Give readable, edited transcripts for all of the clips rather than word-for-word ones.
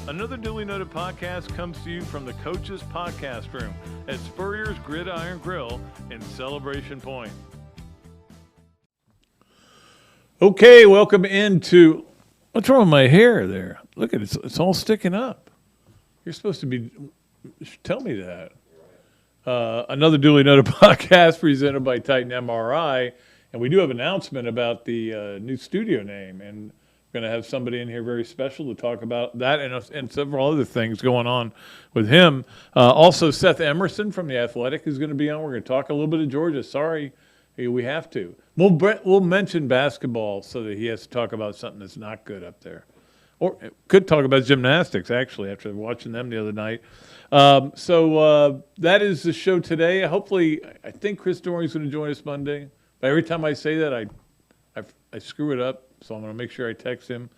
Another Dooley Noted Podcast comes to you from the Coach's Podcast Room at Spurrier's Gridiron Grill in Celebration Point. Okay, welcome into... What's wrong with my hair there? Look at it, it's all sticking up. You're supposed to be... Tell me that. Another Dooley Noted Podcast presented by Titan MRI. And we do have an announcement about the new studio name. And we're going to have somebody in here very special to talk about that and several other things going on with him. Also, Seth Emerson from The Athletic is going to be on. We're going to talk a little bit of Georgia. Sorry, we have to. We'll mention basketball so that he has to talk about something that's not good up there. Or could talk about gymnastics, actually, after watching them the other night. So that is the show today. Hopefully, I think Chris Doring's going to join us Monday. But every time I say that, I screw it up. So I'm going to make sure I text him,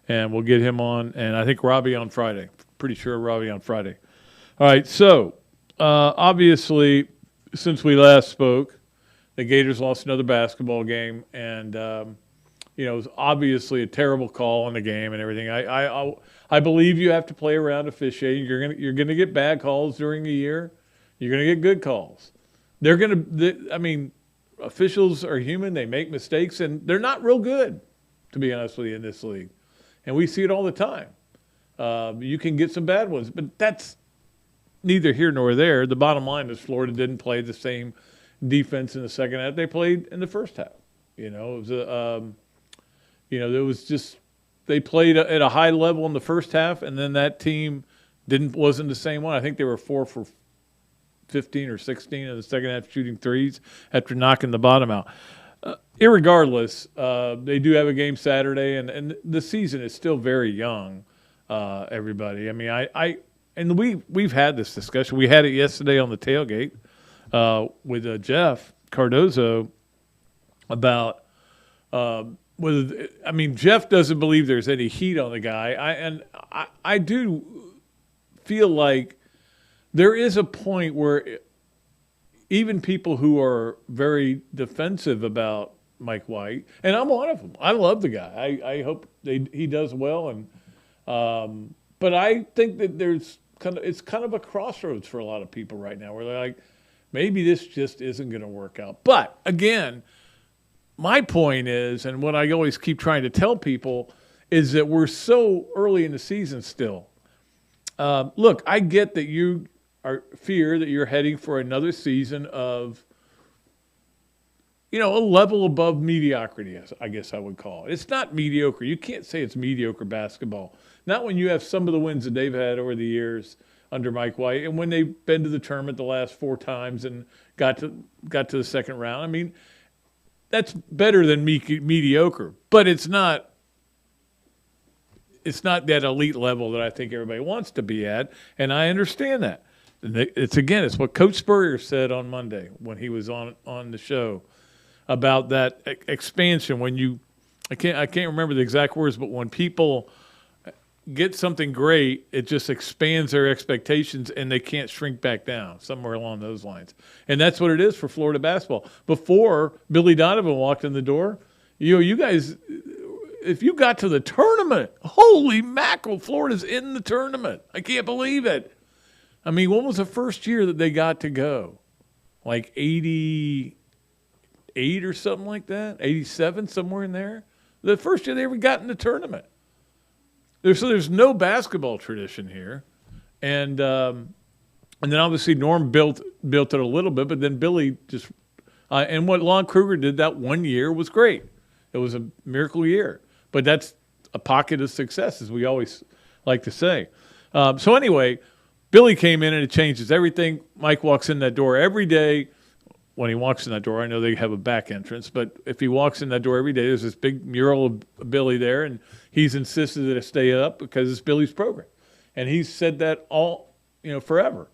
and we'll get him on. And I think Robbie on Friday. Pretty sure Robbie on Friday. All right, so obviously, since we last spoke, the Gators lost another basketball game. And, it was obviously a terrible call in the game and everything. I believe you have to play around officiating. You're gonna get bad calls during the year. You're going to get good calls. Officials are human. They make mistakes, and they're not real good, to be honest with you, in this league. And we see it all the time. You can get some bad ones, but that's neither here nor there. The bottom line is Florida didn't play the same defense in the second half they played in the first half. It was they played at a high level in the first half, and then that team wasn't the same one. I think they were 4 for 15 or 16 in the second half shooting threes after knocking the bottom out. Irregardless, they do have a game Saturday, and the season is still very young, everybody. I mean, we've had this discussion. We had it yesterday on the tailgate with Jeff Cardozo about Jeff doesn't believe there's any heat on the guy. I do feel like there is a point where even people who are very defensive about Mike White, and I'm one of them. I love the guy. I hope he does well, but I think that it's kind of a crossroads for a lot of people right now, where they're like, maybe this just isn't going to work out. But again, my point is, and what I always keep trying to tell people, is that we're so early in the season still. Look, I get that you fear that you're heading for another season of, a level above mediocrity, I guess I would call it. It's not mediocre. You can't say it's mediocre basketball. Not when you have some of the wins that they've had over the years under Mike White, and when they've been to the tournament the last 4 times and got to the second round. I mean, that's better than mediocre, but it's not that elite level that I think everybody wants to be at, and I understand that. It's what Coach Spurrier said on Monday when he was on the show about that expansion. When I can't remember the exact words, but when people get something great, it just expands their expectations and they can't shrink back down, somewhere along those lines. And that's what it is for Florida basketball. Before Billy Donovan walked in the door, you guys, if you got to the tournament, holy mackerel, Florida's in the tournament. I can't believe it. I mean, when was the first year that they got to go? Like 88 or something like that? 87, somewhere in there? The first year they ever got in the tournament. There's no basketball tradition here. And then obviously Norm built it a little bit, but then Billy just and what Lon Kruger did that one year was great. It was a miracle year. But that's a pocket of success, as we always like to say. So anyway, Billy came in and it changes everything. Mike walks in that door every day. When he walks in that door, I know they have a back entrance, but if he walks in that door every day, there's this big mural of Billy there, and he's insisted that it stay up because it's Billy's program. And he's said that all, forever.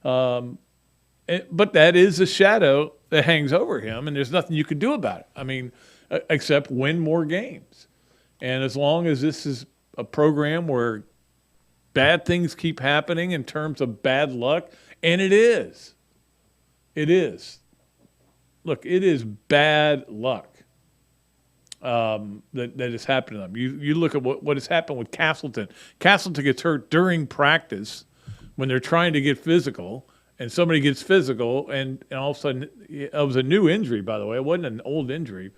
But that is a shadow that hangs over him, and there's nothing you can do about it. I mean, except win more games. And as long as this is a program where bad things keep happening in terms of bad luck, and it is. Look, it is bad luck. that has happened to them. You look at what has happened with Castleton. Castleton gets hurt during practice when they're trying to get physical, and somebody gets physical, and all of a sudden it was a new injury, by the way. It wasn't an old injury.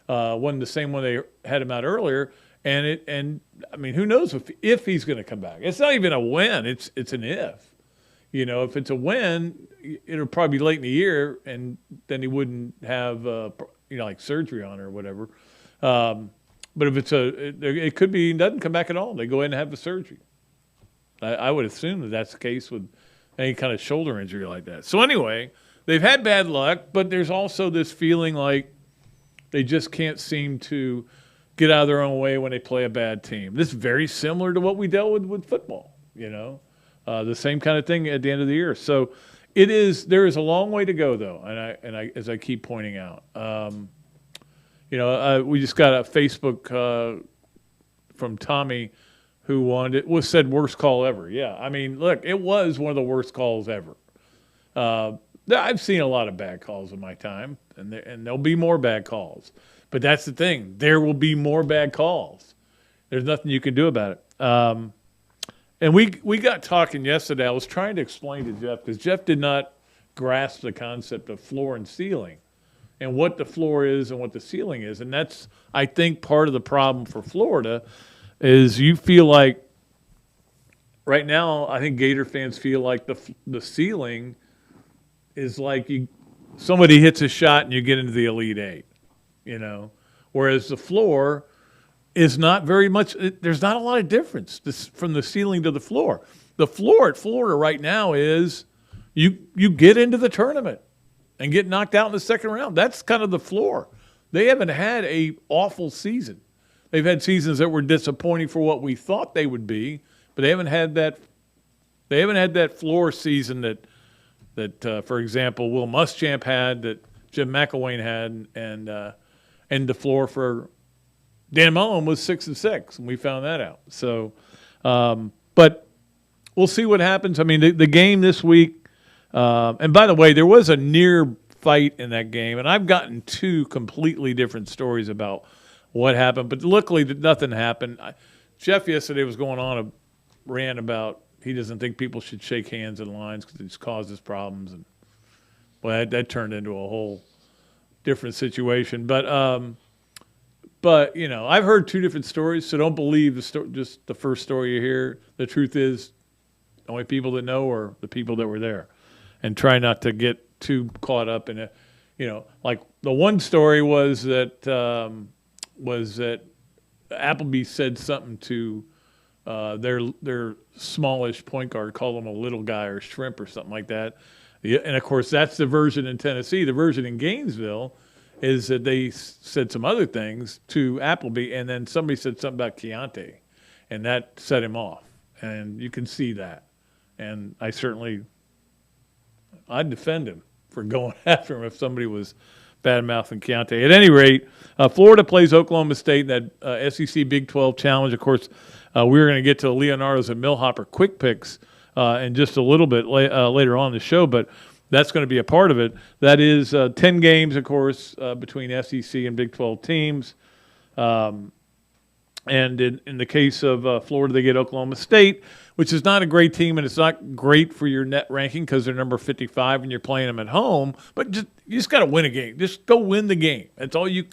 Wasn't the same one they had him out earlier. And I mean, who knows if he's going to come back? It's not even a when. It's an if. If it's a when, it'll probably be late in the year, and then he wouldn't have like surgery on or whatever. But if it could be he doesn't come back at all. They go in and have the surgery. I would assume that that's the case with any kind of shoulder injury like that. So anyway, they've had bad luck, but there's also this feeling like they just can't seem to get out of their own way when they play a bad team. This is very similar to what we dealt with football, the same kind of thing at the end of the year. So there is a long way to go, though, and I as I keep pointing out. We just got a Facebook from Tommy who said worst call ever. Yeah, I mean, look, it was one of the worst calls ever. I've seen a lot of bad calls in my time, and there'll be more bad calls. But that's the thing. There will be more bad calls. There's nothing you can do about it. And we got talking yesterday. I was trying to explain to Jeff, because Jeff did not grasp the concept of floor and ceiling and what the floor is and what the ceiling is. And that's, I think, part of the problem for Florida is you feel like right now, I think Gator fans feel like the ceiling is like somebody hits a shot and you get into the Elite Eight, whereas the floor is not very much. There's not a lot of difference from the ceiling to the floor. The floor at Florida right now is you get into the tournament and get knocked out in the second round. That's kind of the floor. They haven't had a awful season. They've had seasons that were disappointing for what we thought they would be, but they haven't had that. They haven't had that floor season that for example, Will Muschamp had, that Jim McElwain had, and the floor for Dan Mullen was 6-6, and we found that out. So, but we'll see what happens. I mean, the game this week, and by the way, there was a near fight in that game, and I've gotten two completely different stories about what happened, but luckily nothing happened. Jeff yesterday was going on a rant about he doesn't think people should shake hands in lines because it causes problems, and well, that turned into a whole different situation. But I've heard two different stories, so don't believe just the first story you hear. The truth is, the only people that know are the people that were there, and try not to get too caught up in it. Like the one story was that Appleby said something to their smallish point guard, called him a little guy or shrimp or something like that. And of course, that's the version in Tennessee. The version in Gainesville is that they said some other things to Appleby, and then somebody said something about Keontae, and that set him off. And you can see that. And I'd defend him for going after him if somebody was bad-mouthing Keontae. At any rate, Florida plays Oklahoma State in that SEC Big 12 Challenge. Of course, we're going to get to Leonardo's and Millhopper quick picks in just a little bit later on in the show, but that's going to be a part of it. That is 10 games, of course, between SEC and Big 12 teams. And in the case of Florida, they get Oklahoma State, which is not a great team, and it's not great for your net ranking because they're number 55 and you're playing them at home. But you just got to win a game. Just go win the game. That's all you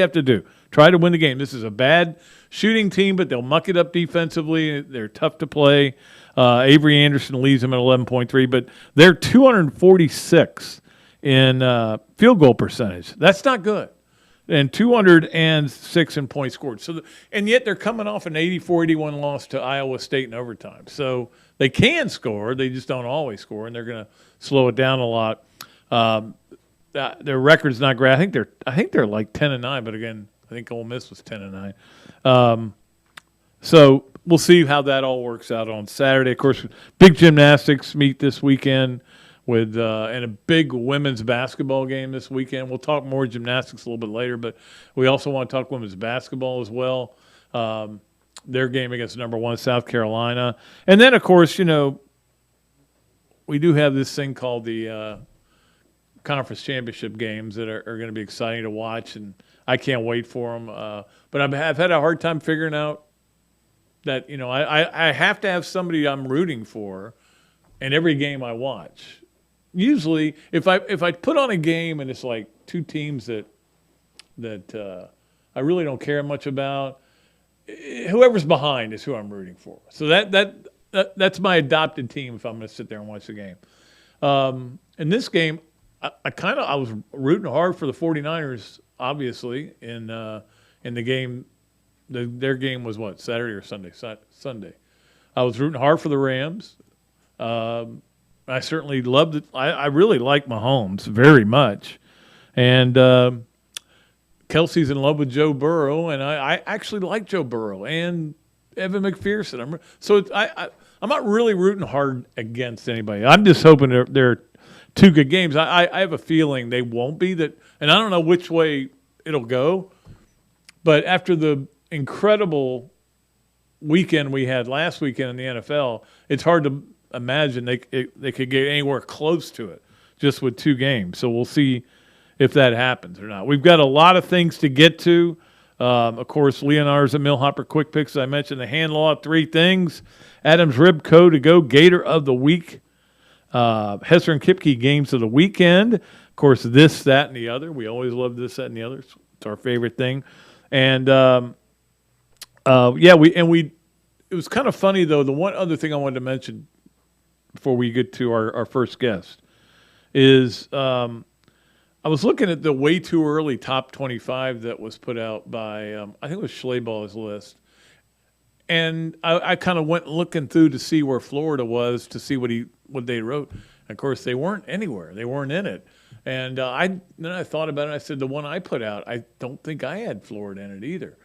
have to do. Try to win the game. This is a bad shooting team, but they'll muck it up defensively. They're tough to play. Avery Anderson leads them at 11.3, but they're 246 in field goal percentage. That's not good. And 206 in points scored. And yet they're coming off an 84-81 loss to Iowa State in overtime. So they can score. They just don't always score, and they're going to slow it down a lot. Their record's not great. I think they're like 10-9, but again, I think Ole Miss was 10-9. So we'll see how that all works out on Saturday. Of course, big gymnastics meet this weekend with and a big women's basketball game this weekend. We'll talk more gymnastics a little bit later, but we also want to talk women's basketball as well. Their game against number 1 South Carolina. And then, of course, we do have this thing called the conference championship games that are going to be exciting to watch, and I can't wait for them. But I've had a hard time figuring out that, I have to have somebody I'm rooting for in every game I watch. Usually, if I put on a game and it's like two teams that I really don't care much about, whoever's behind is who I'm rooting for. So that's my adopted team if I'm going to sit there and watch the game. In this game, I was rooting hard for the 49ers, obviously, in the game. Their game was what, Saturday or Sunday? Sunday. I was rooting hard for the Rams. I certainly loved it. I really like Mahomes very much. And Kelsey's in love with Joe Burrow, and I actually like Joe Burrow and Evan McPherson. I'm not really rooting hard against anybody. I'm just hoping they're two good games. I have a feeling they won't be that, and I don't know which way it'll go. But after the incredible weekend we had last weekend in the NFL, it's hard to imagine they could get anywhere close to it just with two games. So we'll see if that happens or not. We've got a lot of things to get to. Of course, Leonardo's at Millhopper Quick Picks. I mentioned the hand law, 3 things. Adam's Rib Co. to go, Gator of the Week. Hesser and Kipke games of the weekend. Of course, this, that, and the other. We always love this, that, and the other. It's our favorite thing. And it was kind of funny though. The one other thing I wanted to mention before we get to our first guest is I was looking at the way too early top 25 that was put out by I think it was Schlaball's list, and I kind of went looking through to see where Florida was to see what they wrote. And of course, they weren't anywhere. They weren't in it. And then I thought about it. And I said the one I put out, I don't think I had Florida in it either.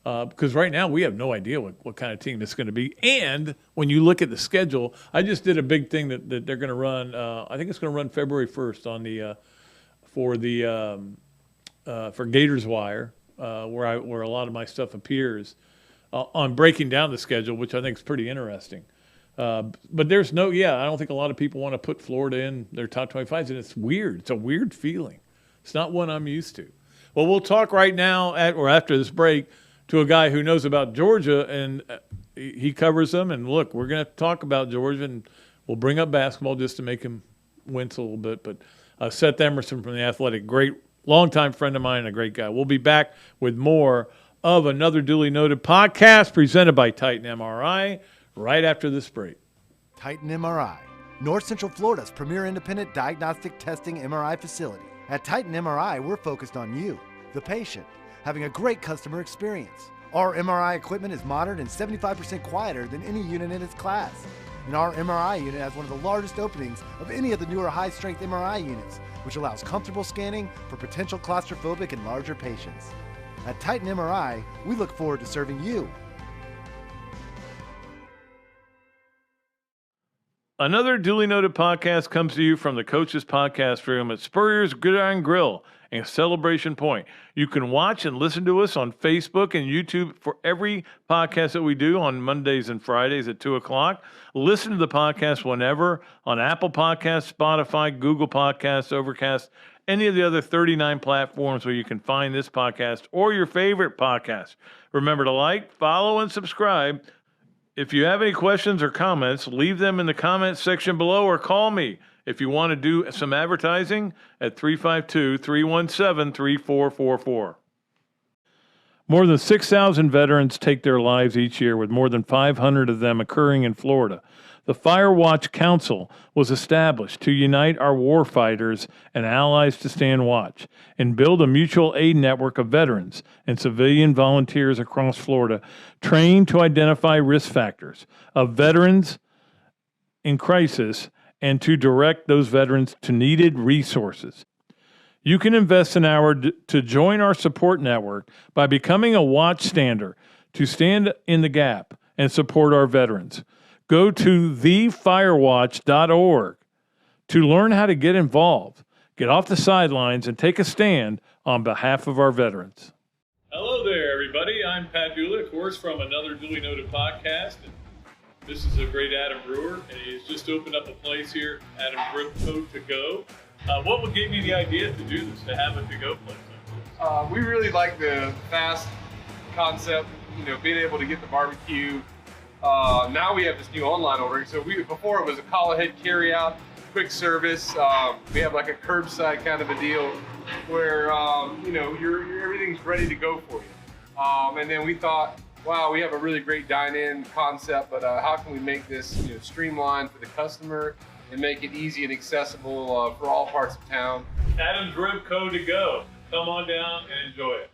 Because right now we have no idea what kind of team it's going to be. And when you look at the schedule, I just did a big thing that they're going to run. I think it's going to run February 1st on for Gators Wire, where a lot of my stuff appears on breaking down the schedule, which I think is pretty interesting. But there's I don't think a lot of people want to put Florida in their top 25s, and it's weird. It's a weird feeling. It's not one I'm used to. Well, we'll talk right now or after this break to a guy who knows about Georgia, and he covers them. And look, we're going to talk about Georgia, and we'll bring up basketball just to make him wince a little bit. But Seth Emerson from The Athletic, great longtime friend of mine and a great guy. We'll be back with more of Another Dooley Noted Podcast presented by Titan MRI right after this break. Titan MRI, North Central Florida's premier independent diagnostic testing MRI facility. At Titan MRI, we're focused on you, the patient, having a great customer experience. Our MRI equipment is modern and 75% quieter than any unit in its class. And our MRI unit has one of the largest openings of any of the newer high-strength MRI units, which allows comfortable scanning for potential claustrophobic and larger patients. At Titan MRI, we look forward to serving you. Another Duly Noted Podcast comes to you from the Coach's Podcast Room at Spurrier's Gridiron Grill and Celebration Point. You can watch and listen to us on Facebook and YouTube for every podcast that we do on Mondays and Fridays at 2 o'clock. Listen to the podcast whenever on Apple Podcasts, Spotify, Google Podcasts, Overcast, any of the other 39 platforms where you can find this podcast or your favorite podcast. Remember to like, follow, and subscribe. If you have any questions or comments, leave them in the comments section below or call me if you want to do some advertising at 352-317-3444. More than 6,000 veterans take their lives each year, with more than 500 of them occurring in Florida. The Fire Watch Council was established to unite our warfighters and allies to stand watch and build a mutual aid network of veterans and civilian volunteers across Florida trained to identify risk factors of veterans in crisis and to direct those veterans to needed resources. You can invest an hour to join our support network by becoming a watchstander to stand in the gap and support our veterans. Go to thefirewatch.org to learn how to get involved, get off the sidelines, and take a stand on behalf of our veterans. Hello there, everybody. I'm Pat Dooley, of course, from Another Dooley Noted Podcast. And this is a great Adam Brewer, and he's just opened up a place here, Adam's Rib Co. to go. What gave you the idea to do this, to have a to-go place? We really like the fast concept, being able to get the barbecue. Now we have this new online ordering. So before it was a call ahead carry out, quick service. We have like a curbside kind of a deal where, everything's ready to go for you. And then we thought, wow, we have a really great dine-in concept, but how can we make this streamlined for the customer and make it easy and accessible for all parts of town? Adam's Rib Co. to go. Come on down and enjoy it.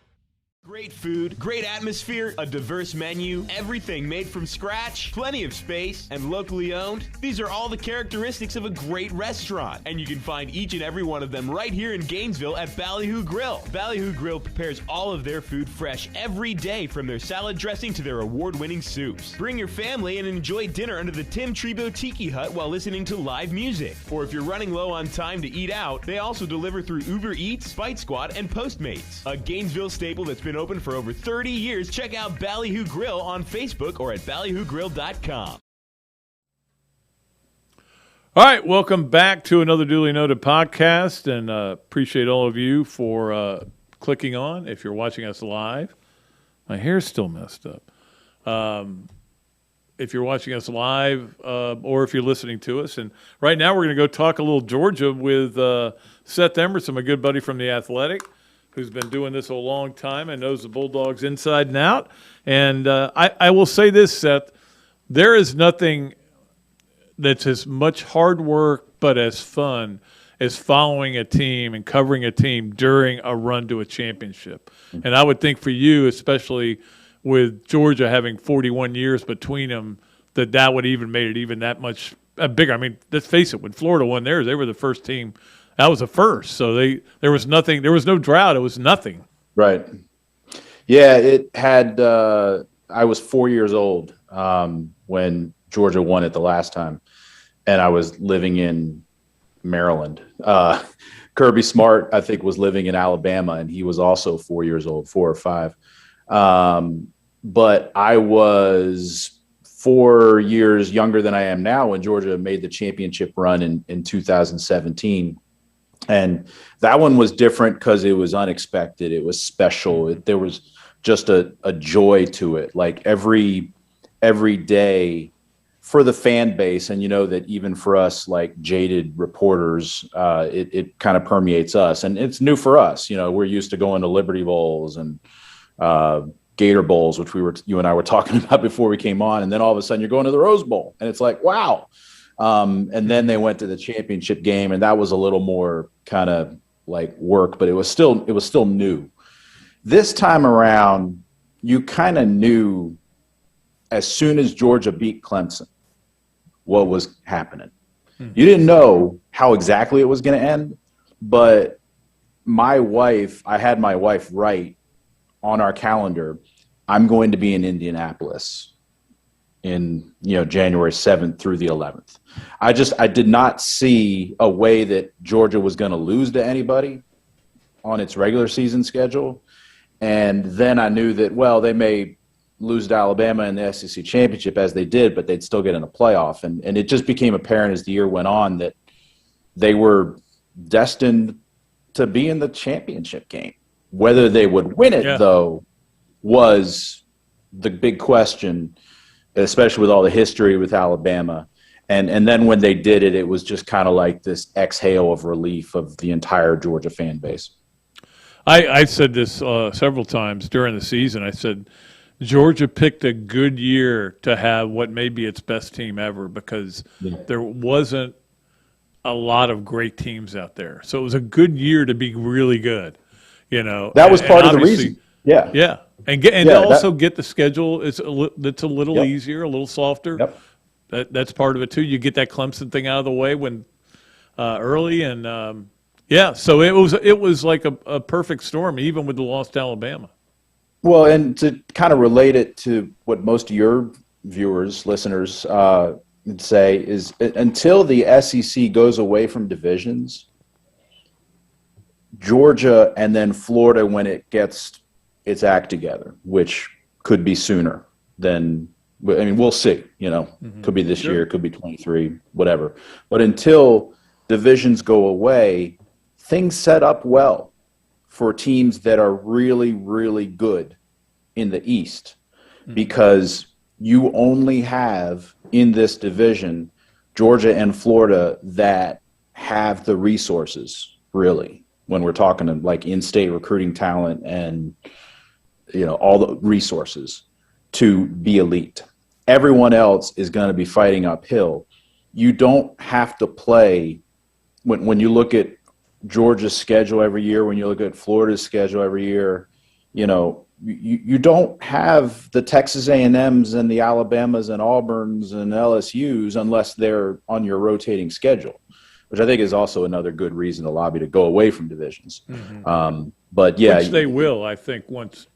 Great food, great atmosphere, a diverse menu, everything made from scratch, plenty of space, and locally owned. These are all the characteristics of a great restaurant, and you can find each and every one of them right here in Gainesville at Ballyhoo Grill. Ballyhoo Grill prepares all of their food fresh every day, from their salad dressing to their award-winning soups. Bring your family and enjoy dinner under the Tim Trebo Tiki Hut while listening to live music. Or if you're running low on time to eat out, they also deliver through Uber Eats, Fight Squad, and Postmates. A Gainesville staple that's been open for over 30 years. Check out Ballyhoo Grill on Facebook or at ballyhoogrill.com. All right, welcome back to another Dooley Noted Podcast, and appreciate all of you for clicking on. If you're watching us live, my hair's still messed up. If you're watching us live or if you're listening to us, and right now we're going to go talk a little Georgia with Seth Emerson, my good buddy from The Athletic, who's been doing this a long time and knows the Bulldogs inside and out. And I will say this, Seth, there is nothing that's as much hard work but as fun as following a team and covering a team during a run to a championship. And I would think for you, especially with Georgia having 41 years between them, that would even made it even that much bigger. I mean, let's face it, when Florida won theirs, they were the first team. That was the first. So there was nothing. There was no drought. It was nothing. Right. Yeah, it had I was 4 years old when Georgia won it the last time, and I was living in Maryland. Kirby Smart, I think, was living in Alabama, and he was also 4 years old, 4 or 5. But I was 4 years younger than I am now when Georgia made the championship run in 2017. And that one was different because it was unexpected. It was special. There was just a joy to it. Like every day for the fan base, and that even for us, like jaded reporters, it kind of permeates us. And it's new for us. We're used to going to Liberty Bowls and Gator Bowls, which you and I were talking about before we came on. And then all of a sudden you're going to the Rose Bowl, and it's like, wow. And then they went to the championship game, and that was a little more kind of like work, but it was still new. This time around, you kind of knew as soon as Georgia beat Clemson what was happening. You didn't know how exactly it was going to end, but I had my wife write on our calendar, I'm going to be in Indianapolis in January 7th through the 11th. I did not see a way that Georgia was going to lose to anybody on its regular season schedule. And then I knew that, well, they may lose to Alabama in the SEC championship as they did, but they'd still get in a playoff. And it just became apparent as the year went on that they were destined to be in the championship game. Whether they would win it, though, was the big question, especially with all the history with Alabama. And then when they did it, it was just kind of like this exhale of relief of the entire Georgia fan base. I said this several times during the season. I said Georgia picked a good year to have what may be its best team ever because there wasn't a lot of great teams out there. So it was a good year to be really good. That was part of the reason. Yeah. Yeah. And get the schedule. It's a little easier, a little softer. Yep. That's part of it too. You get that Clemson thing out of the way when early, and so it was like a perfect storm, even with the loss to Alabama. Well, and to kind of relate it to what most of your viewers, listeners would say is until the SEC goes away from divisions, Georgia and then Florida, when it gets its act together, which could be sooner than – I mean, we'll see, could be this year, could be 23, whatever. But until divisions go away, things set up well for teams that are really, really good in the East, because you only have in this division Georgia and Florida that have the resources, really, when we're talking to like in-state recruiting talent and, you know, all the resources to be elite. Everyone else is going to be fighting uphill. You don't have to play when you look at Georgia's schedule every year, when you look at Florida's schedule every year, you know, you don't have the Texas A&Ms and the Alabamas and Auburns and LSUs unless they're on your rotating schedule, which I think is also another good reason to lobby to go away from divisions. But yeah, which they will, I think, once.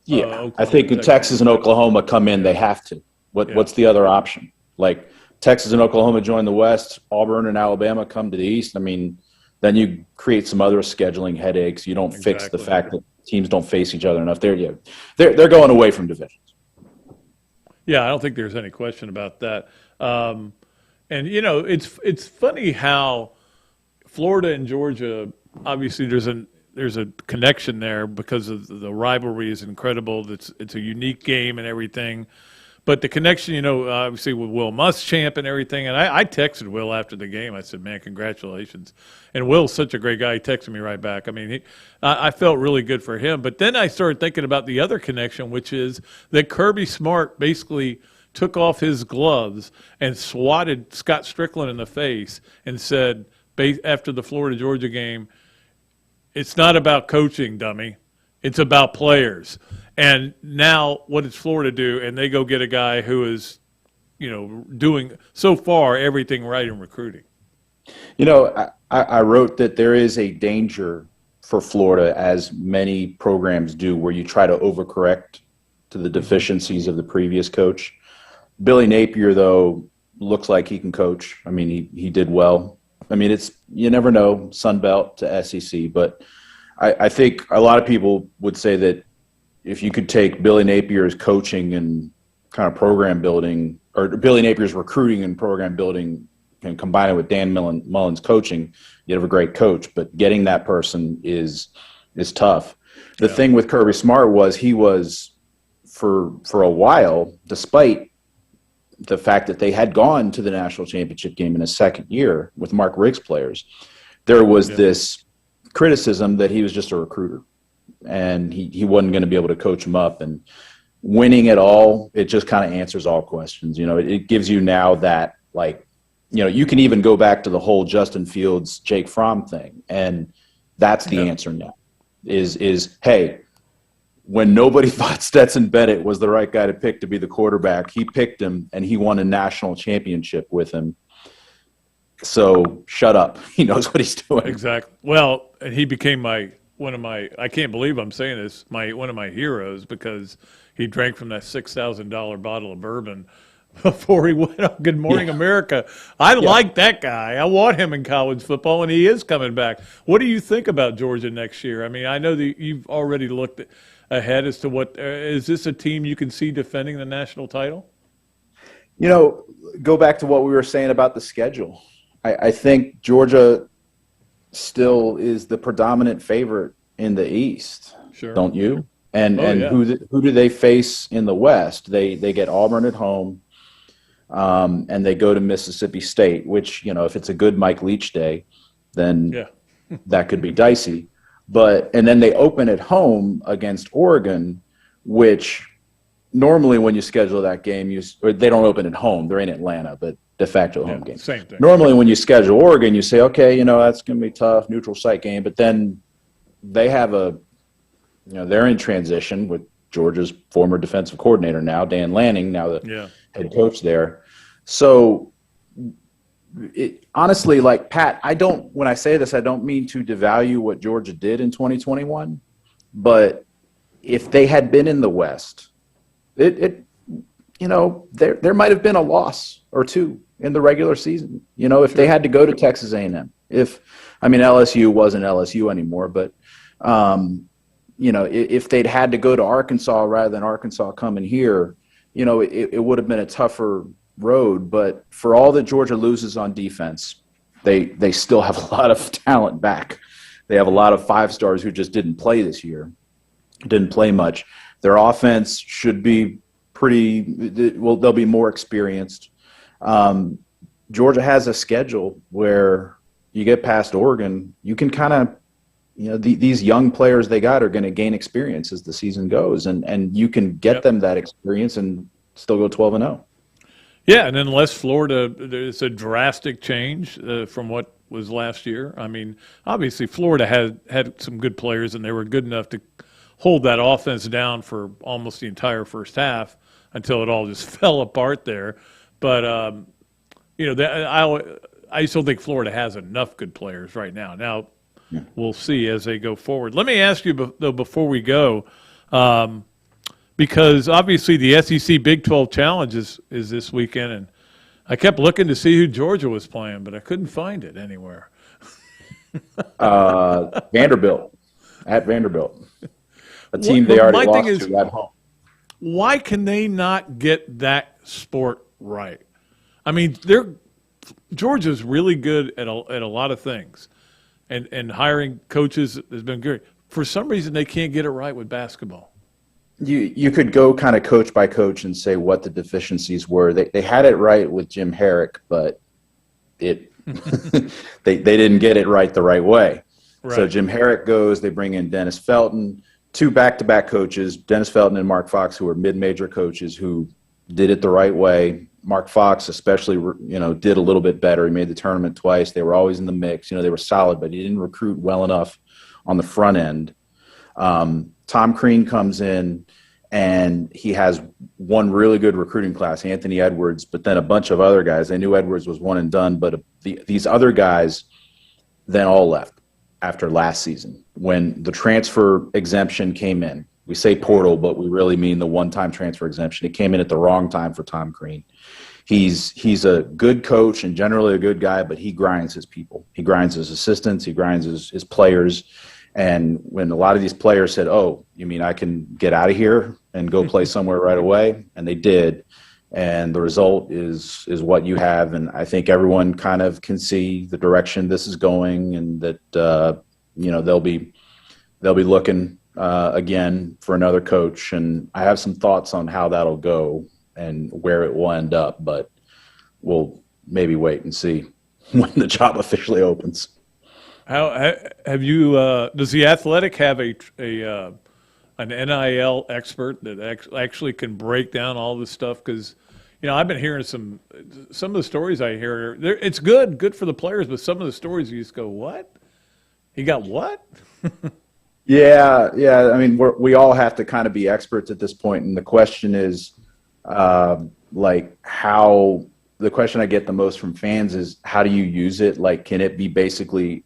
I think Texas and Oklahoma come in, they have to. What's the other option? Like Texas and Oklahoma join the West, Auburn and Alabama come to the East. I mean, then you create some other scheduling headaches. You don't fix the fact that teams don't face each other enough. They're going away from divisions. Yeah, I don't think there's any question about that. And you know, it's funny how Florida and Georgia, obviously there's a connection there because of the rivalry is incredible. It's a unique game and everything. But the connection, you know, obviously with Will Muschamp and everything, and I texted Will after the game. I said, man, congratulations. And Will's such a great guy. He texted me right back. I mean, I felt really good for him. But then I started thinking about the other connection, which is that Kirby Smart basically took off his gloves and swatted Scott Strickland in the face and said, after the Florida-Georgia game, it's not about coaching, dummy. It's about players. And now what does Florida do? And they go get a guy who is, you know, doing so far everything right in recruiting. You know, I wrote that there is a danger for Florida, as many programs do, where you try to overcorrect to the deficiencies of the previous coach. Billy Napier, though, looks like he can coach. I mean, he did well. I mean, you never know, Sun Belt to SEC, but I think a lot of people would say that if you could take Billy Napier's coaching and kind of program building, or Billy Napier's recruiting and program building, and combine it with Dan Mullen's coaching, you'd have a great coach. But getting that person is tough. The thing with Kirby Smart was he was, for a while, despite the fact that they had gone to the national championship game in his second year with Mark Riggs players, there was this criticism that he was just a recruiter and he wasn't going to be able to coach them up. And winning it all, it just kind of answers all questions. You know, it gives you now that, like, you know, you can even go back to the whole Justin Fields, Jake Fromm thing. And that's the answer now is, hey, when nobody thought Stetson Bennett was the right guy to pick to be the quarterback, he picked him and he won a national championship with him. So shut up. He knows what he's doing. Exactly. Well, and he became one of my I can't believe I'm saying this, one of my heroes, because he drank from that $6,000 bottle of bourbon before he went on Good Morning America. I like that guy. I want him in college football, and he is coming back. What do you think about Georgia next year? I mean, I know that you've already looked ahead as to what is this a team you can see defending the national title? You know, go back to what we were saying about the schedule. I think Georgia still is the predominant favorite in the East. Sure. Don't you? And who do they face in the West? They get Auburn at home, and they go to Mississippi State, which, you know, if it's a good Mike Leach day, then that could be dicey. And then they open at home against Oregon, which normally when you schedule that game, they don't open at home. They're in Atlanta, but de facto home game. Same thing. Normally when you schedule Oregon, you say, okay, you know, that's going to be tough, neutral site game. But then they have they're in transition with Georgia's former defensive coordinator now, Dan Lanning, now the head coach there. So honestly, like Pat, when I say this, I don't mean to devalue what Georgia did in 2021, but if they had been in the West, there might have been a loss or two in the regular season. You know, if they had to go to Texas A&M, LSU wasn't LSU anymore, but if they'd had to go to Arkansas rather than Arkansas coming here, you know, it would have been a tougher road. But for all that Georgia loses on defense, they still have a lot of talent back. They have a lot of 5-stars who just didn't play this year, didn't play much. Their offense should be they'll be more experienced. Georgia has a schedule where you get past Oregon, you can kind of, these young players they got are going to gain experience as the season goes, and you can get them that experience and still go 12-0. Yeah, and unless Florida, there's a drastic change from what was last year. I mean, obviously Florida had some good players, and they were good enough to hold that offense down for almost the entire first half until it all just fell apart there. But I still think Florida has enough good players right now. Now, we'll see as they go forward. Let me ask you, though, before we go, because obviously the SEC Big 12 Challenge is this weekend, and I kept looking to see who Georgia was playing, but I couldn't find it anywhere. Vanderbilt, at Vanderbilt, a team they already lost to at home. Why can they not get that sport right? I mean, Georgia's really good at a lot of things, and hiring coaches has been great. For some reason, they can't get it right with basketball. You could go kind of coach by coach and say what the deficiencies were. They had it right with Jim Herrick, but they didn't get it right the right way. Right. So Jim Herrick goes, they bring in Dennis Felton, 2 back-to-back coaches, Dennis Felton and Mark Fox, who were mid-major coaches who did it the right way. Mark Fox especially, did a little bit better. He made the tournament twice. They were always in the mix. They were solid, but he didn't recruit well enough on the front end. Tom Crean comes in, and he has one really good recruiting class, Anthony Edwards, but then a bunch of other guys. They knew Edwards was one and done, but these other guys then all left after last season when the transfer exemption came in. We say portal, but we really mean the one-time transfer exemption. It came in at the wrong time for Tom Crean. He's a good coach and generally a good guy, but he grinds his people. He grinds his assistants. He grinds his players. And when a lot of these players said, "Oh, you mean I can get out of here and go play somewhere right away?" and they did, and the result is what you have. And I think everyone kind of can see the direction this is going, and that they'll be looking again for another coach. And I have some thoughts on how that'll go and where it will end up, but we'll maybe wait and see when the job officially opens. How have you? Does the Athletic have an NIL expert that actually can break down all this stuff? Because I've been hearing some of the stories I hear. It's good for the players, but some of the stories you just go, "What? He got what?" Yeah. I mean, we all have to kind of be experts at this point, and the question is, how. The question I get the most from fans is, how do you use it? Like, can it be basically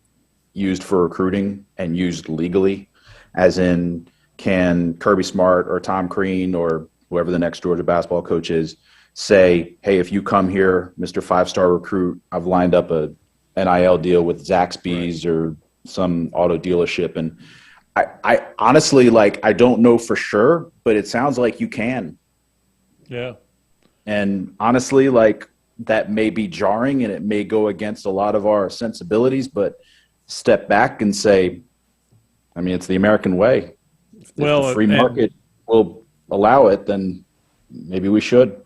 used for recruiting and used legally? As in, can Kirby Smart or Tom Crean or whoever the next Georgia basketball coach is say, "Hey, if you come here, Mr. 5-star recruit, I've lined up a NIL deal with Zaxby's or some auto dealership." And I honestly, I don't know for sure, but it sounds like you can. Yeah. And honestly, that may be jarring and it may go against a lot of our sensibilities, but step back and say, I mean, it's the American way. If the free market will allow it, then maybe we should.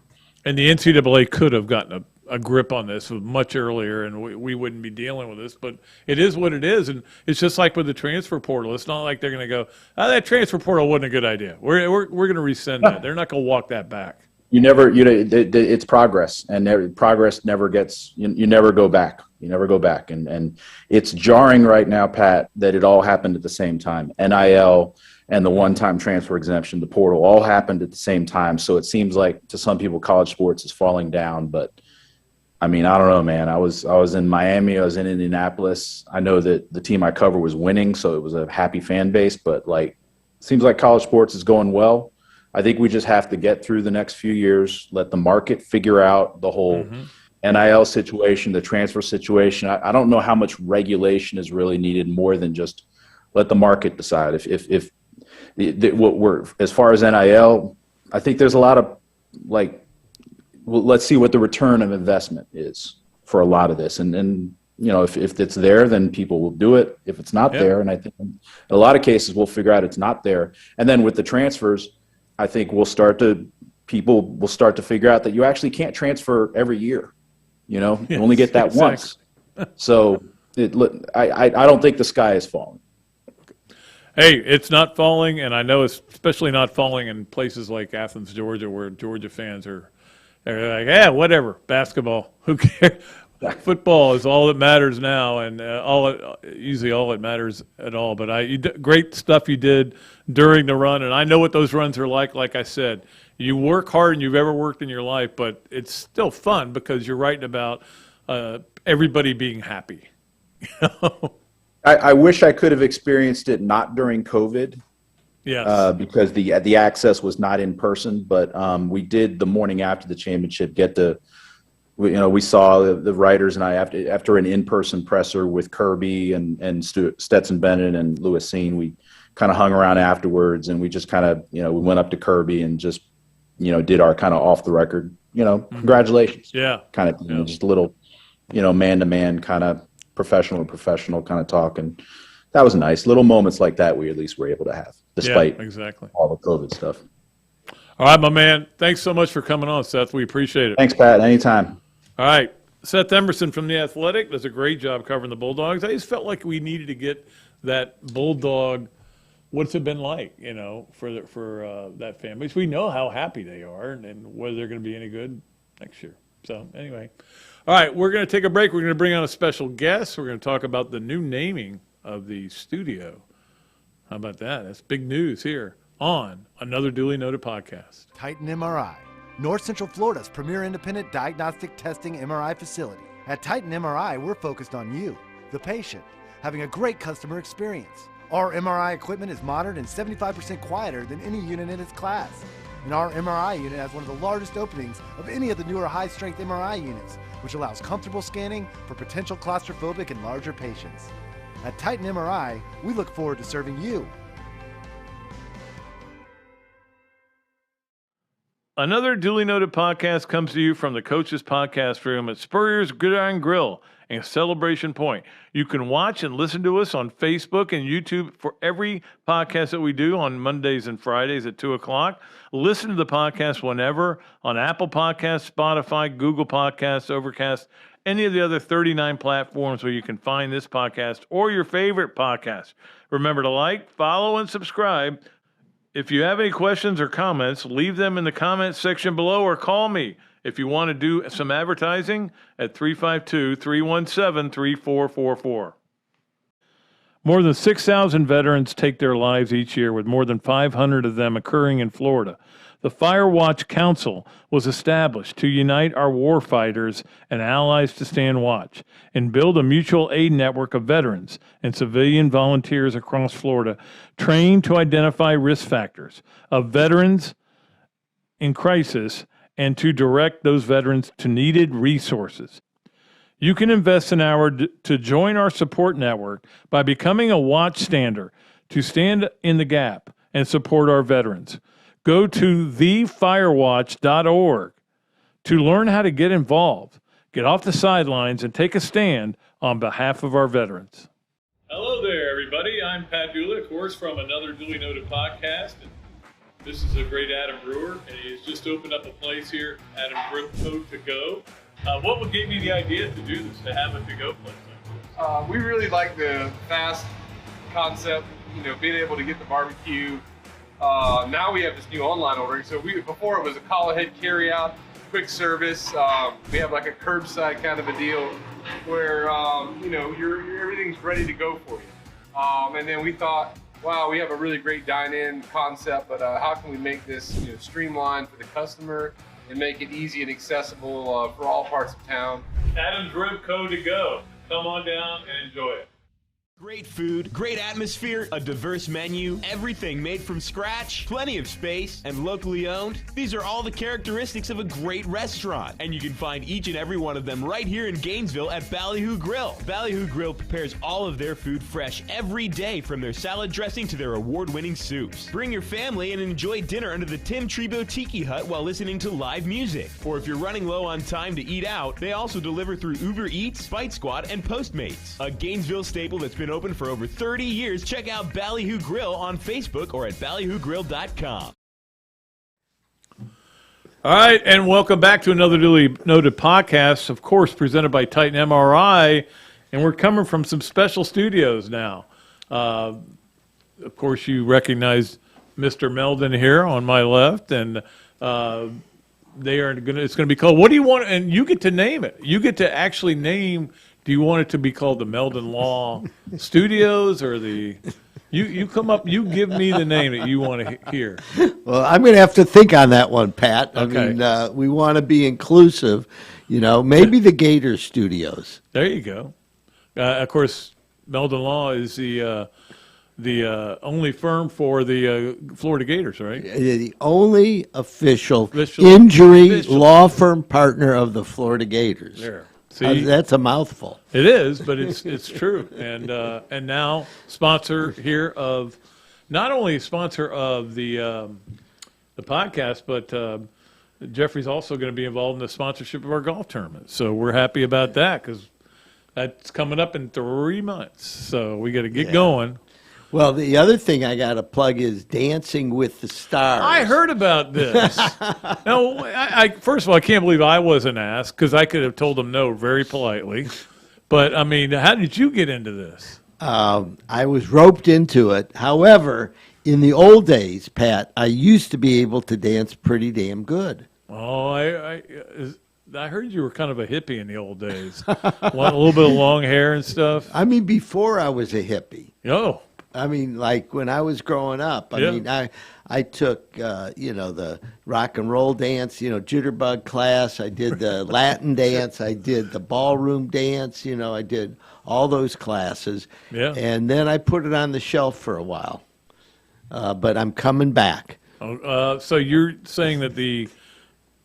And the NCAA could have gotten a grip on this much earlier, and we wouldn't be dealing with this. But it is what it is, and it's just like with the transfer portal. It's not like they're going to go, that transfer portal wasn't a good idea. We're going to rescind that. They're not going to walk that back. It's progress, and progress never gets. You never go back. You never go back, and it's jarring right now, Pat, that it all happened at the same time. NIL and the one-time transfer exemption, the portal, all happened at the same time. So it seems like to some people, college sports is falling down. But I mean, I don't know, man. I was in Miami. I was in Indianapolis. I know that the team I cover was winning, so it was a happy fan base. But it seems like college sports is going well. I think we just have to get through the next few years, let the market figure out the whole NIL situation, the transfer situation. I don't know how much regulation is really needed more than just let the market decide. If what we're, as far as NIL, I think there's a lot of let's see what the return of investment is for a lot of this. And if it's there, then people will do it. If it's not there, and I think in a lot of cases we'll figure out it's not there. And then with the transfers, I think people will start to figure out that you actually can't transfer every year. You only get that once. So I don't think the sky is falling. Hey, it's not falling, and I know it's especially not falling in places like Athens, Georgia, where Georgia fans are like, yeah, whatever, basketball, who cares? Football is all that matters now, and usually all that matters at all. But great stuff you did during the run, and I know what those runs are like. Like I said, you work harder than you've ever worked in your life, but it's still fun because you're writing about everybody being happy. I wish I could have experienced it not during COVID. Yes. Because the access was not in person, but we did the morning after the championship we saw the writers and I after an in-person presser with Kirby and Stetson Bennett and Louis Sean, we kind of hung around afterwards, and we just kind of we went up to Kirby and just did our kind of off the record congratulations kind of just a little man-to-man kind of professional kind of talk, and that was nice. Little moments like that we at least were able to have despite all the COVID stuff. All right, my man. Thanks so much for coming on, Seth. We appreciate it. Thanks, Pat. Anytime. All right. Seth Emerson from The Athletic does a great job covering the Bulldogs. I just felt like we needed to get that Bulldog, what's it been like, for that family. So we know how happy they are and whether they're going to be any good next year. So anyway. All right, we're going to take a break. We're going to bring on a special guest. We're going to talk about the new naming of the studio. How about that? That's big news here on Another Dooley Noted Podcast. Titan MRI, North Central Florida's premier independent diagnostic testing MRI facility. At Titan MRI, we're focused on you, the patient, having a great customer experience. Our MRI equipment is modern and 75% quieter than any unit in its class. And our MRI unit has one of the largest openings of any of the newer high-strength MRI units, which allows comfortable scanning for potential claustrophobic and larger patients. At Titan MRI, we look forward to serving you. Another Duly Noted Podcast comes to you from the Coach's Podcast Room at Spurrier's Gridiron Grill and Celebration Point. You can watch and listen to us on Facebook and YouTube for every podcast that we do on Mondays and Fridays at 2 o'clock. Listen to the podcast whenever on Apple Podcasts, Spotify, Google Podcasts, Overcast, any of the other 39 platforms where you can find this podcast or your favorite podcast. Remember to like, follow, and subscribe. If you have any questions or comments, leave them in the comments section below or call me if you want to do some advertising at 352-317-3444. More than 6,000 veterans take their lives each year, with more than 500 of them occurring in Florida. The Fire Watch Council was established to unite our war fighters and allies to stand watch and build a mutual aid network of veterans and civilian volunteers across Florida trained to identify risk factors of veterans in crisis and to direct those veterans to needed resources. You can invest an hour to join our support network by becoming a watchstander to stand in the gap and support our veterans. Go to thefirewatch.org to learn how to get involved, get off the sidelines, and take a stand on behalf of our veterans. Hello there, everybody. I'm Pat Dooley, of course, from Another Dooley Noted Podcast. And this is a great Adam Brewer, and he's just opened up a place here, Adam Brewer To Go. What gave you the idea to do this, to have a to-go place like this? We really like the fast concept, being able to get the barbecue. Now we have this new online ordering. So before it was a call ahead carry out, quick service. We have like a curbside kind of a deal where everything's ready to go for you. And then we thought, wow, we have a really great dine-in concept, but how can we make this streamlined for the customer and make it easy and accessible for all parts of town? Adam's Rib Co. To Go. Come on down and enjoy it. Great food, great atmosphere, a diverse menu, everything made from scratch, plenty of space, and locally owned. These are all the characteristics of a great restaurant, and you can find each and every one of them right here in Gainesville at Ballyhoo Grill. Ballyhoo Grill prepares all of their food fresh every day, from their salad dressing to their award-winning soups. Bring your family and enjoy dinner under the Tim Trebo Tiki Hut while listening to live music. Or if you're running low on time to eat out, they also deliver through Uber Eats, Bite Squad, and Postmates. A Gainesville staple that's been open for over 30 years. Check out Ballyhoo Grill on Facebook or at ballyhoogrill.com. All right, and welcome back to Another Dooley Noted Podcast, of course, presented by Titan MRI, and we're coming from some special studios now. Of course, you recognize Mr. Meldon here on my left, and they are going to. It's going to be called. What do you want? And you get to name it. You get to actually name. Do you want it to be called the Meldon Law Studios or the? You come up. You give me the name that you want to hear. Well, I'm going to have to think on that one, Pat. Okay. I mean, we want to be inclusive. You know, maybe the Gator Studios. There you go. Of course, Meldon Law is the only firm for the Florida Gators, right? The only official Official injury law firm partner of the Florida Gators. There. See, That's a mouthful. it is, but it's true. And now sponsor here of not only sponsor of the podcast, but Jeffrey's also going to be involved in the sponsorship of our golf tournament. So we're happy about that because that's coming up in 3 months. So we got to get going. Well, the other thing I got to plug is Dancing with the Stars. I heard about this. No, I first of all, I can't believe I wasn't asked because I could have told them no very politely. But, I mean, how did you get into this? I was roped into it. However, in the old days, Pat, I used to be able to dance pretty damn good. Oh, I heard you were kind of a hippie in the old days. Want a little bit of long hair and stuff? I mean, before I was a hippie. Oh. I mean, like when I was growing up, I mean, I took, the rock and roll dance, jitterbug class. I did the Latin dance. I did the ballroom dance. I did all those classes. Yeah. And then I put it on the shelf for a while. But I'm coming back. So you're saying that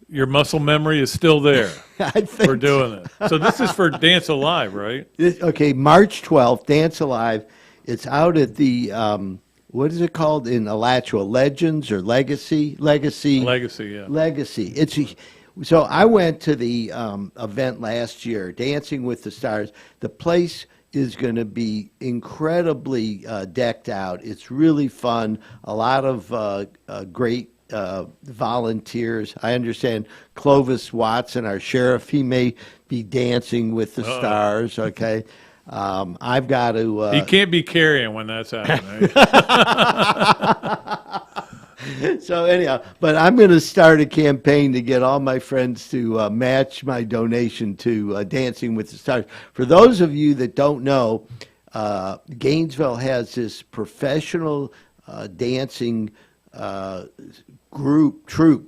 your muscle memory is still there I think for doing it. So this is for Dance Alive, right? Okay, March 12th, Dance Alive. It's out at the, what is it called in Alachua? Legends or Legacy? Legacy, yeah. Legacy. So I went to the event last year, Dancing with the Stars. The place is going to be incredibly decked out. It's really fun. A lot of great volunteers. I understand Clovis Watson, our sheriff, he may be dancing with the stars, okay? I've got to... he can't be carrying when that's happening. So anyhow, but I'm going to start a campaign to get all my friends to match my donation to Dancing with the Stars. For those of you that don't know, Gainesville has this professional dancing troupe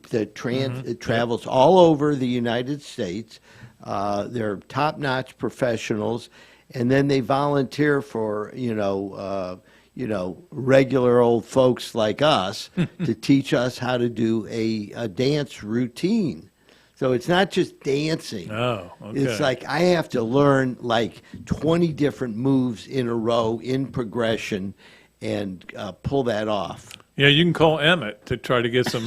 that travels all over the United States. They're top-notch professionals, and then they volunteer for regular old folks like us to teach us how to do a dance routine. So it's not just dancing. Oh, okay. It's like I have to learn like 20 different moves in a row in progression and pull that off. Yeah, you can call Emmett to try to get some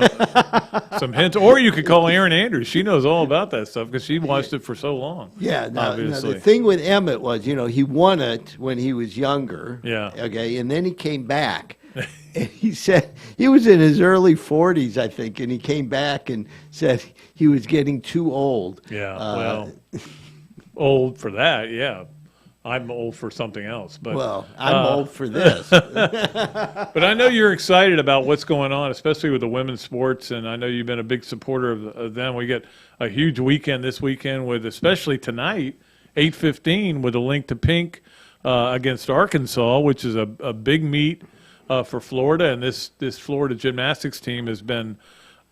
hints, or you could call Erin Andrews. She knows all about that stuff because she watched it for so long. Yeah, now obviously. The thing with Emmett was, he won it when he was younger. Yeah. Okay, and then he came back. And he said he was in his early 40s, I think, and he came back and said he was getting too old. Yeah, old for that, yeah. I'm old for something else. But I'm old for this. But I know you're excited about what's going on, especially with the women's sports, and I know you've been a big supporter of them. We get a huge weekend this weekend with, especially tonight, 8:15 with a link to Pink against Arkansas, which is a big meet for Florida. And this Florida gymnastics team has been,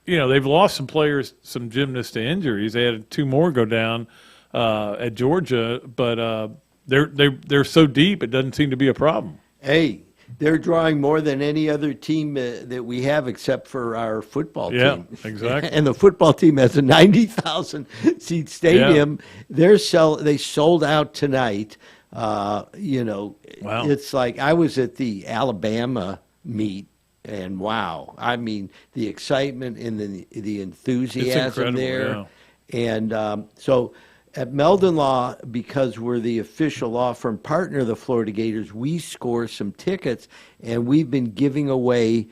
they've lost some players, some gymnasts to injuries. They had 2 more go down at Georgia, but they're so deep, it doesn't seem to be a problem. Hey, they're drawing more than any other team that we have except for our football team. Yeah, exactly. And the football team has a 90,000 seat stadium. Yeah. They sold out tonight. Wow. It's like I was at the Alabama meet, and wow, I mean the excitement and the enthusiasm there. Yeah. And so at Meldon Law, because we're the official law firm partner of the Florida Gators, we score some tickets, and we've been giving away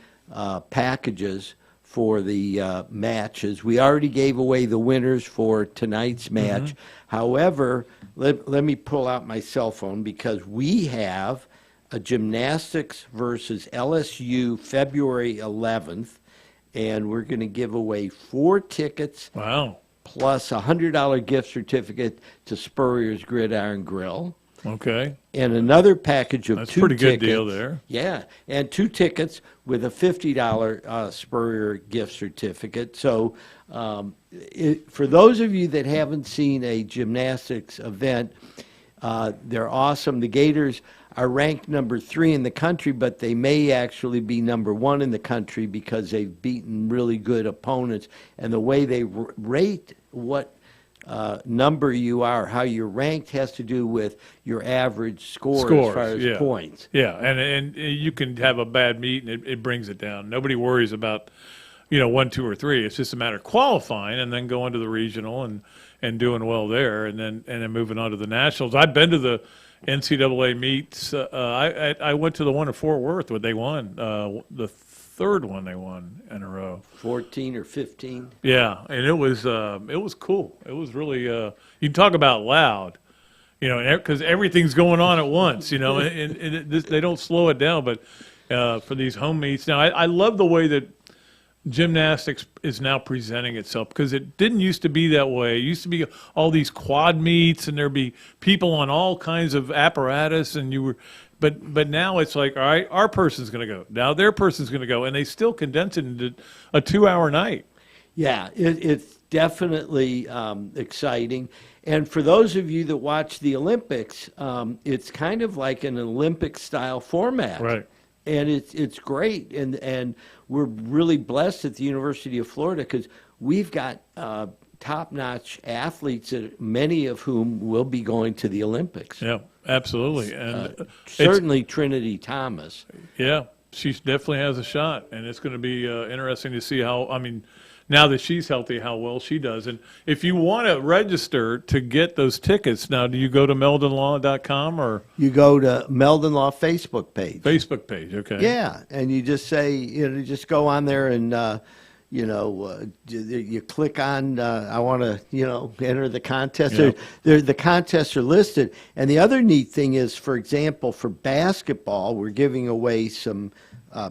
packages for the matches. We already gave away the winners for tonight's match. Mm-hmm. However, let me pull out my cell phone because we have a gymnastics versus LSU February 11th, and we're going to give away 4 tickets. Wow. Plus a $100 gift certificate to Spurrier's Gridiron Grill. Okay. And another package of That's 2 pretty tickets. good deal there. Yeah, and 2 tickets with a $50 Spurrier gift certificate. So for those of you that haven't seen a gymnastics event, they're awesome. The Gators are ranked number 3 in the country, but they may actually be number 1 in the country because they've beaten really good opponents. And the way they rate what number you are, how you're ranked, has to do with your average score as far as points. Yeah, and you can have a bad meet and it brings it down. Nobody worries about 1, 2, or 3. It's just a matter of qualifying and then going to the regional and doing well there, and then moving on to the nationals. I've been to the NCAA meets. I went to the one in Fort Worth where they won the 3rd one they won in a row. 14 or 15. Yeah, and it was cool. It was really you can talk about loud, because everything's going on at once, and they don't slow it down. But for these home meets now, I love the way that gymnastics is now presenting itself, because it didn't used to be that way. It used to be all these quad meets and there'd be people on all kinds of apparatus, and but now it's like, all right, our person's going to go. Now their person's going to go, and they still condense it into a 2-hour night. Yeah, it's definitely exciting. And for those of you that watch the Olympics, it's kind of like an Olympic-style format. Right. And it's great, and we're really blessed at the University of Florida because we've got top-notch athletes, many of whom will be going to the Olympics. Yeah, absolutely. And certainly Trinity Thomas. Yeah, she definitely has a shot, and it's going to be interesting to see now that she's healthy, how well she does. And if you want to register to get those tickets, now do you go to meldonlaw.com or? You go to Meldon Law Facebook page. Facebook page, okay. Yeah, and you just say, just go on there and, you click on, I want to, enter the contest. Yeah. The contests are listed. And the other neat thing is, for example, for basketball, we're giving away some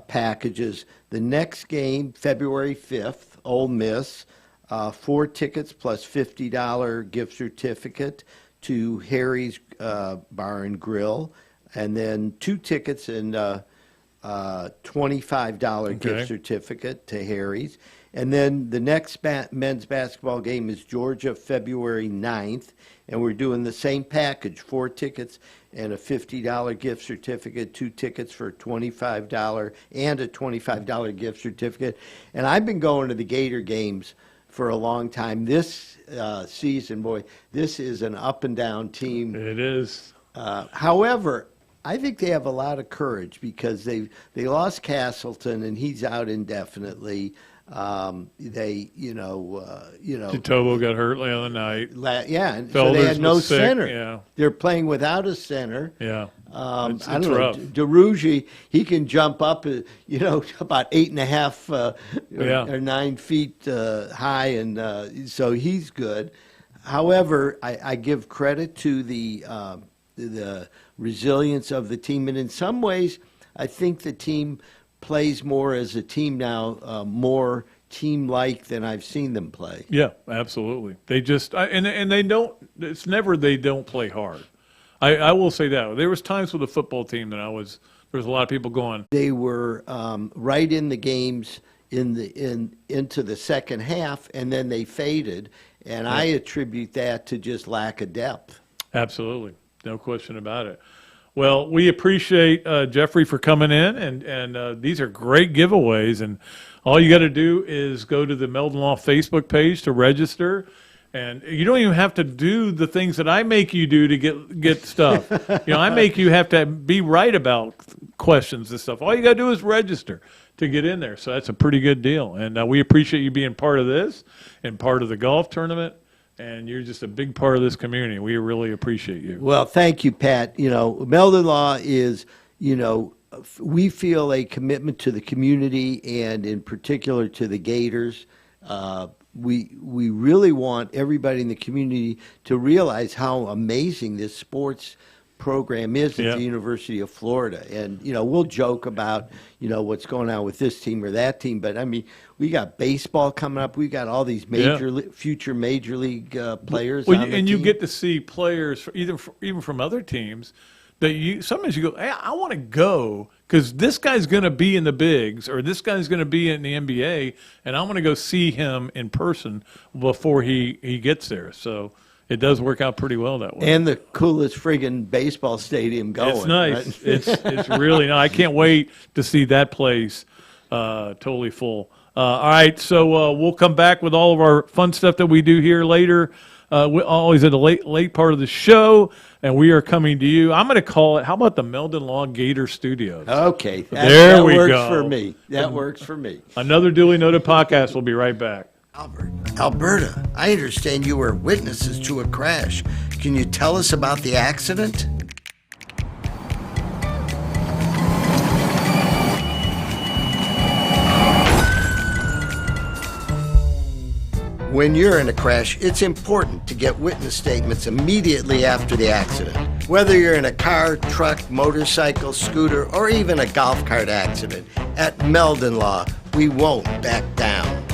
packages. The next game, February 5th, Ole Miss, 4 tickets plus $50 gift certificate to Harry's Bar and Grill, and then 2 tickets and $25 gift certificate to Harry's. And then the next men's basketball game is Georgia, February 9th, and we're doing the same package, 4 tickets and a $50 gift certificate, 2 tickets for $25 and a $25 gift certificate. And I've been going to the Gator games for a long time. This season, boy, this is an up-and-down team. It is. However, I think they have a lot of courage because they lost Castleton, and he's out indefinitely. Titobo got hurt the other night. And so they had no center. Yeah. They're playing without a center. Yeah. It's rough. DeRougie, he can jump up, about 8.5 or 9 feet high, and so he's good. However, I give credit to the resilience of the team, and in some ways, I think the team plays more as a team now, more team-like than I've seen them play. Yeah, absolutely. They just and they don't. It's never they don't play hard. I will say that there was times with the football team that there was a lot of people going. They were right in the games into the second half, and then they faded, and I attribute that to just lack of depth. Absolutely. No question about it. Well, we appreciate Jeffrey for coming in, and these are great giveaways. And all you got to do is go to the Meldon Law Facebook page to register. And you don't even have to do the things that I make you do to get stuff. I make you have to be right about questions and stuff. All you got to do is register to get in there. So that's a pretty good deal. And we appreciate you being part of this and part of the golf tournament. And you're just a big part of this community. We really appreciate you. Well, thank you, Pat. Meldon Law is, we feel a commitment to the community and in particular to the Gators. We really want everybody in the community to realize how amazing this sports program is at the University of Florida. And, we'll joke about, what's going on with this team or that team. But, I mean, we got baseball coming up. We got all these future major league players on the team. You get to see players, even from other teams, that sometimes you go, hey, I want to go because this guy's going to be in the bigs or this guy's going to be in the NBA, and I want to go see him in person before he gets there. So it does work out pretty well that way. And the coolest friggin' baseball stadium going. It's nice. Right? It's really nice. I can't wait to see that place totally full. All right, so we'll come back with all of our fun stuff that we do here later. We're always at the late part of the show, and we are coming to you. I'm going to call it, how about the Meldon Law Gator Studios? Okay. That works go. For me. That works for me. Another Dooley Noted Podcast. We'll be right back. Alberta, I understand you were witnesses to a crash. Can you tell us about the accident? When you're in a crash, it's important to get witness statements immediately after the accident. Whether you're in a car, truck, motorcycle, scooter, or even a golf cart accident, at Meldon Law, we won't back down.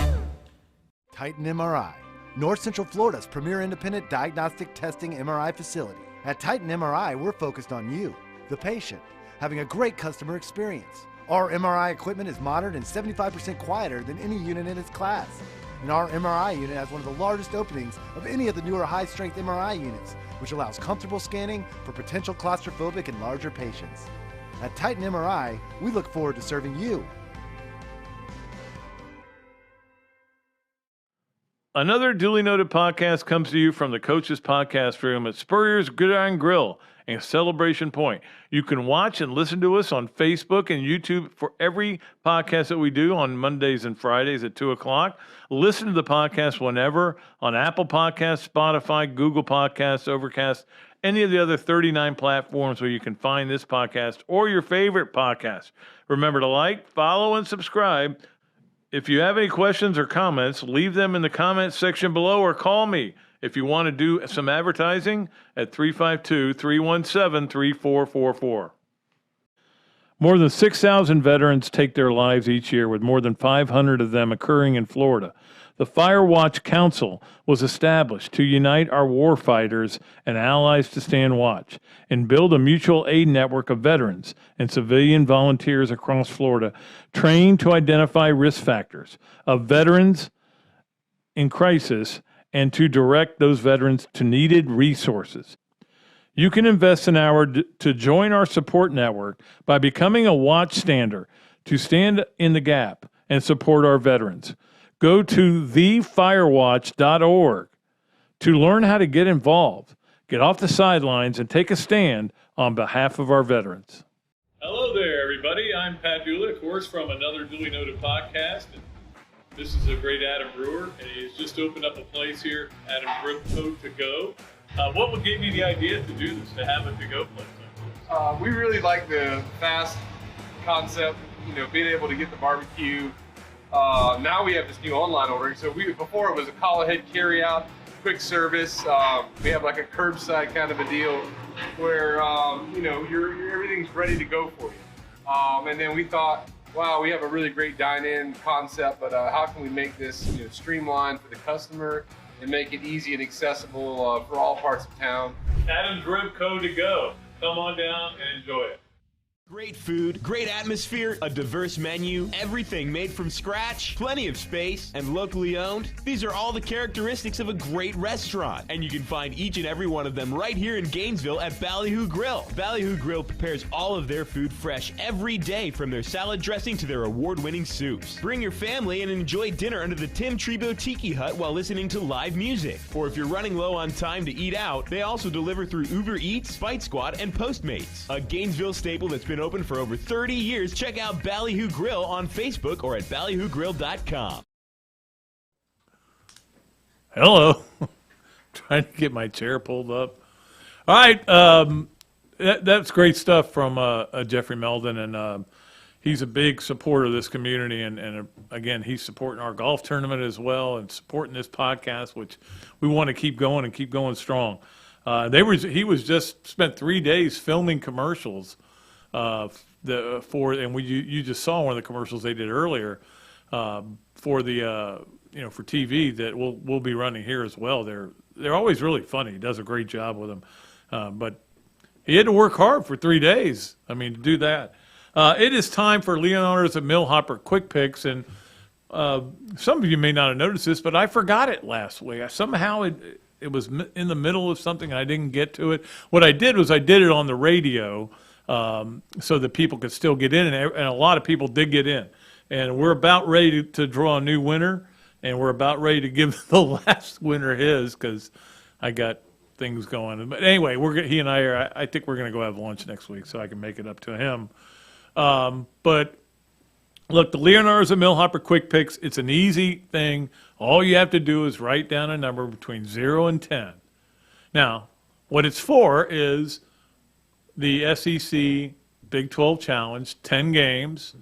Titan MRI, North Central Florida's premier independent diagnostic testing MRI facility. At Titan MRI, we're focused on you, the patient, having a great customer experience. Our MRI equipment is modern and 75% quieter than any unit in its class. And our MRI unit has one of the largest openings of any of the newer high-strength MRI units, which allows comfortable scanning for potential claustrophobic and larger patients. At Titan MRI, we look forward to serving you. Another Duly Noted Podcast comes to you from the Coach's Podcast Room at Spurrier's Gridiron Grill and Celebration Point. You can watch and listen to us on Facebook and YouTube for every podcast that we do on Mondays and Fridays at 2 o'clock. Listen to the podcast whenever on Apple Podcasts, Spotify, Google Podcasts, Overcast, any of the other 39 platforms where you can find this podcast or your favorite podcast. Remember to like, follow, and subscribe. If you have any questions or comments, leave them in the comments section below or call me if you want to do some advertising at 352-317-3444. More than 6,000 veterans take their lives each year, with more than 500 of them occurring in Florida. The Fire Watch Council was established to unite our war fighters and allies to stand watch and build a mutual aid network of veterans and civilian volunteers across Florida trained to identify risk factors of veterans in crisis and to direct those veterans to needed resources. You can invest an hour to join our support network by becoming a watchstander to stand in the gap and support our veterans. Go to thefirewatch.org to learn how to get involved, get off the sidelines, and take a stand on behalf of our veterans. Hello there, everybody. I'm Pat Dooley, of course, from Another Dooley Noted Podcast. And this is a great Adam Brewer, and he's just opened up a place here, Adam Brewer To Go. What would give you the idea to do this, to have a to-go place like this? We really like the fast concept, being able to get the barbecue. Now we have this new online ordering. So before it was a call ahead carry out, quick service. We have like a curbside kind of a deal where everything's ready to go for you. And then we thought, wow, we have a really great dine-in concept, but how can we make this streamlined for the customer and make it easy and accessible for all parts of town? Adam's Rib Co. To Go. Come on down and enjoy it. Great food, great atmosphere, a diverse menu, everything made from scratch, plenty of space, and locally owned. These are all the characteristics of a great restaurant, and you can find each and every one of them right here in Gainesville at Ballyhoo Grill. Ballyhoo Grill prepares all of their food fresh every day, from their salad dressing to their award-winning soups. Bring your family and enjoy dinner under the Tim Tebow Tiki Hut while listening to live music. Or if you're running low on time to eat out, they also deliver through Uber Eats, Bite Squad, and Postmates. A Gainesville staple that's been open for over 30 years. Check out Ballyhoo Grill on Facebook or at ballyhoogrill.com. Hello. Trying to get my chair pulled up. All right. That's great stuff from Jeffrey Meldon, and he's a big supporter of this community, and again, he's supporting our golf tournament as well and supporting this podcast, which we want to keep going and keep going strong. He was just spent 3 days filming commercials you just saw one of the commercials they did earlier for the for TV that we'll be running here as well. They're always really funny. He does a great job with them, but he had to work hard for 3 days. I mean, to do that. It is time for Leonardo's and Millhopper Quick Picks, and some of you may not have noticed this, but I forgot it last week. Somehow it was in the middle of something, and I didn't get to it. What I did was I did it on the radio. So that people could still get in, and a lot of people did get in. And we're about ready to draw a new winner, and we're about ready to give the last winner his because I got things going. But anyway, he and I think we're going to go have lunch next week so I can make it up to him. But look, the Leonardo's and Millhopper Quick Picks, it's an easy thing. All you have to do is write down a number between 0 and 10. Now, what it's for is the SEC Big 12 Challenge, 10 games.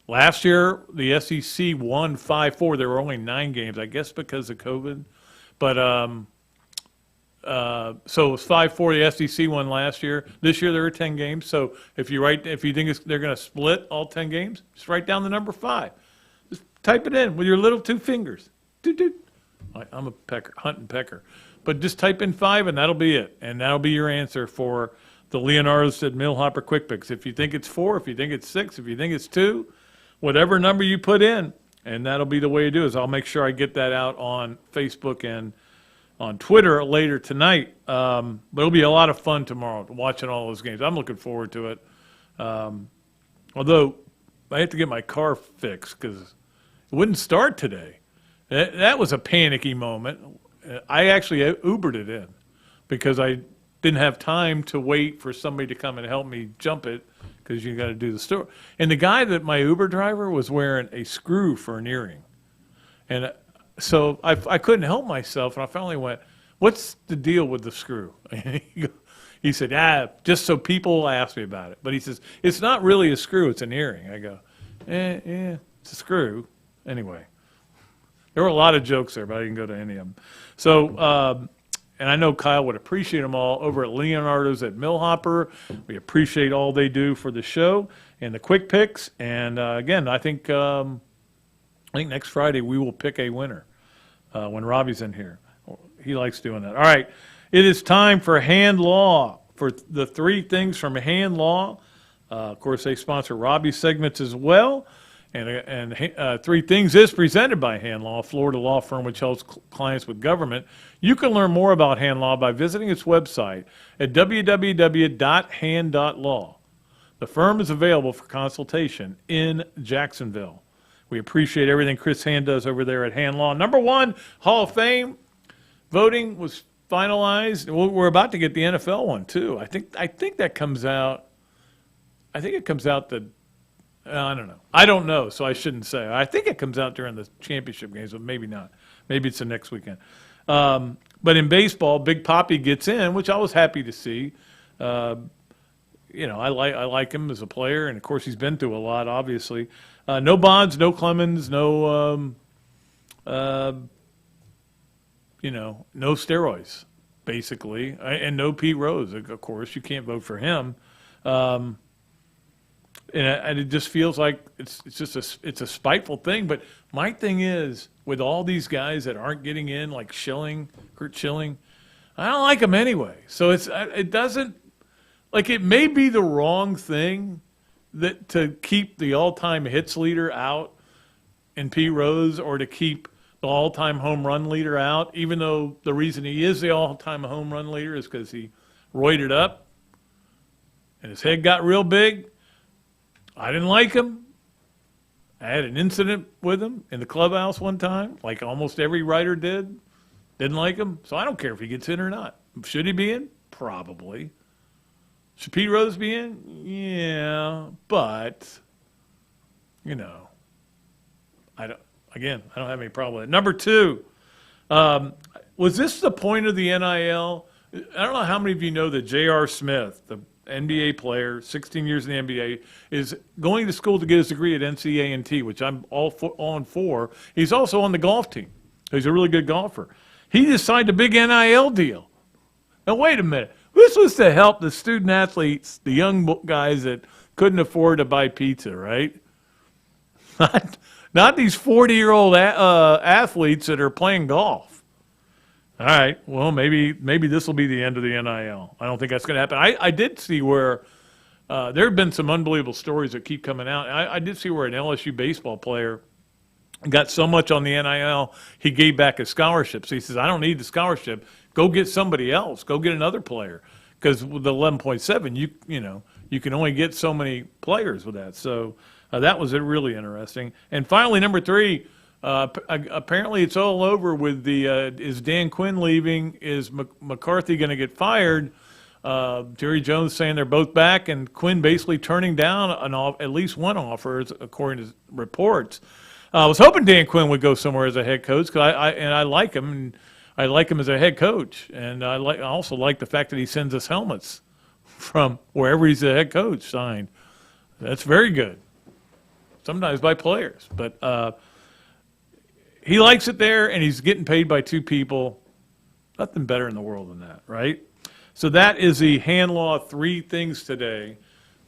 Last year, the SEC won 5-4. There were only 9 games, I guess because of COVID. But so it was 5-4. The SEC won last year. This year there are 10 games. So if you think they're going to split all 10 games, just write down the number 5. Just type it in with your little 2 fingers. I'm a hunting pecker. But just type in 5 and that'll be it. And that'll be your answer for the Leonardo's and Millhopper Quick Picks. If you think it's 4, if you think it's 6, if you think it's 2, whatever number you put in, and that'll be the way to do it. I'll make sure I get that out on Facebook and on Twitter later tonight. But it'll be a lot of fun tomorrow watching all those games. I'm looking forward to it. Although I have to get my car fixed because it wouldn't start today. That was a panicky moment. I actually Ubered it in because I didn't have time to wait for somebody to come and help me jump it because you got to do the store. And the guy my Uber driver was wearing a screw for an earring. And so I couldn't help myself. And I finally went, what's the deal with the screw? He said, just so people ask me about it. But he says, it's not really a screw, it's an earring. I go, yeah, it's a screw. Anyway, there were a lot of jokes there, but I didn't go to any of them. So, and I know Kyle would appreciate them all over at Leonardo's at Millhopper. We appreciate all they do for the show and the quick picks. And again, I think next Friday we will pick a winner when Robbie's in here. He likes doing that. All right, it is time for Hand Law, for the 3 things from Hand Law. Of course, they sponsor Robbie's segments as well. And 3 Things is presented by Hand Law, Florida law firm which helps clients with government. You can learn more about Hand Law by visiting its website at www.hand.law. The firm is available for consultation in Jacksonville. We appreciate everything Chris Hand does over there at Hand Law. Number 1, Hall of Fame. Voting was finalized. We're about to get the NFL one, too. I think that comes out. I think it comes out I don't know. I don't know, so I shouldn't say. I think it comes out during the championship games, but maybe not. Maybe it's the next weekend. But in baseball, Big Papi gets in, which I was happy to see. I like him as a player, and of course he's been through a lot, obviously. No Bonds, no Clemens, no steroids, basically, and no Pete Rose. Of course, you can't vote for him. And it just feels like it's a spiteful thing. But my thing is, with all these guys that aren't getting in, like Kurt Schilling, I don't like them anyway. So it doesn't, like, it may be the wrong thing, to keep the all-time hits leader out in Pete Rose, or to keep the all-time home run leader out, even though the reason he is the all-time home run leader is because he roided up and his head got real big. I didn't like him. I had an incident with him in the clubhouse one time, like almost every writer did. Didn't like him, so I don't care if he gets in or not. Should he be in? Probably. Should Pete Rose be in? Yeah, but, I don't have any problem with it. Number 2, was this the point of the NIL? I don't know how many of you know that J.R. Smith, the NBA player, 16 years in the NBA, is going to school to get his degree at NCA&T, which I'm all on for. He's also on the golf team. He's a really good golfer. He just signed a big NIL deal. Now, wait a minute. This was to help the student athletes, the young guys that couldn't afford to buy pizza, right? Not these 40-year-old athletes that are playing golf. All right, well, maybe this will be the end of the NIL. I don't think that's going to happen. I did see where there have been some unbelievable stories that keep coming out. I did see where an LSU baseball player got so much on the NIL, he gave back his scholarship. So he says, I don't need the scholarship. Go get somebody else. Go get another player. Because with the 11.7, you can only get so many players with that. So that was really interesting. And finally, number 3, apparently it's all over with is Dan Quinn leaving? Is McCarthy going to get fired? Jerry Jones saying they're both back, and Quinn basically turning down at least one offer, according to reports. I was hoping Dan Quinn would go somewhere as a head coach, because I like him, and I like him as a head coach, and I also like the fact that he sends us helmets from wherever he's the head coach signed. That's very good. Sometimes by players, but he likes it there, and he's getting paid by 2 people. Nothing better in the world than that, right? So that is the hand law 3 things today,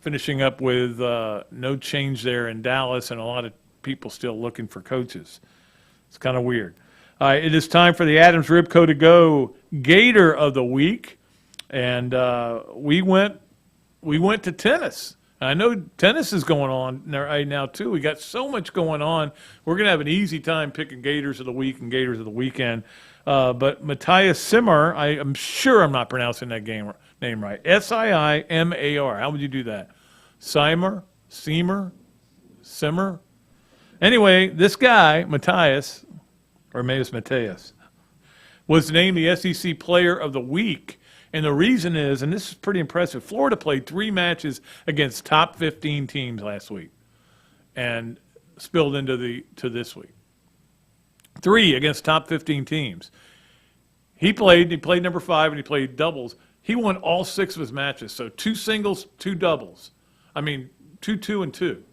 finishing up with no change there in Dallas, and a lot of people still looking for coaches. It's kind of weird. All right, it is time for the Adams Ribco to Go Gator of the Week, and we went to tennis. I know tennis is going on right now too. We got so much going on. We're going to have an easy time picking Gators of the Week and Gators of the Weekend. But Matthias Simmer, I'm sure I'm not pronouncing that name right. Siimar. How would you do that? Simmer? Anyway, this guy, Matthias, or maybe it's Mateus, was named the SEC Player of the Week. And the reason is, and this is pretty impressive, Florida played 3 matches against top 15 teams last week and spilled into this week. 3 against top 15 teams. He played number 5, and he played doubles. He won all 6 of his matches. So 2 singles, 2 doubles. 2, 2, and 2.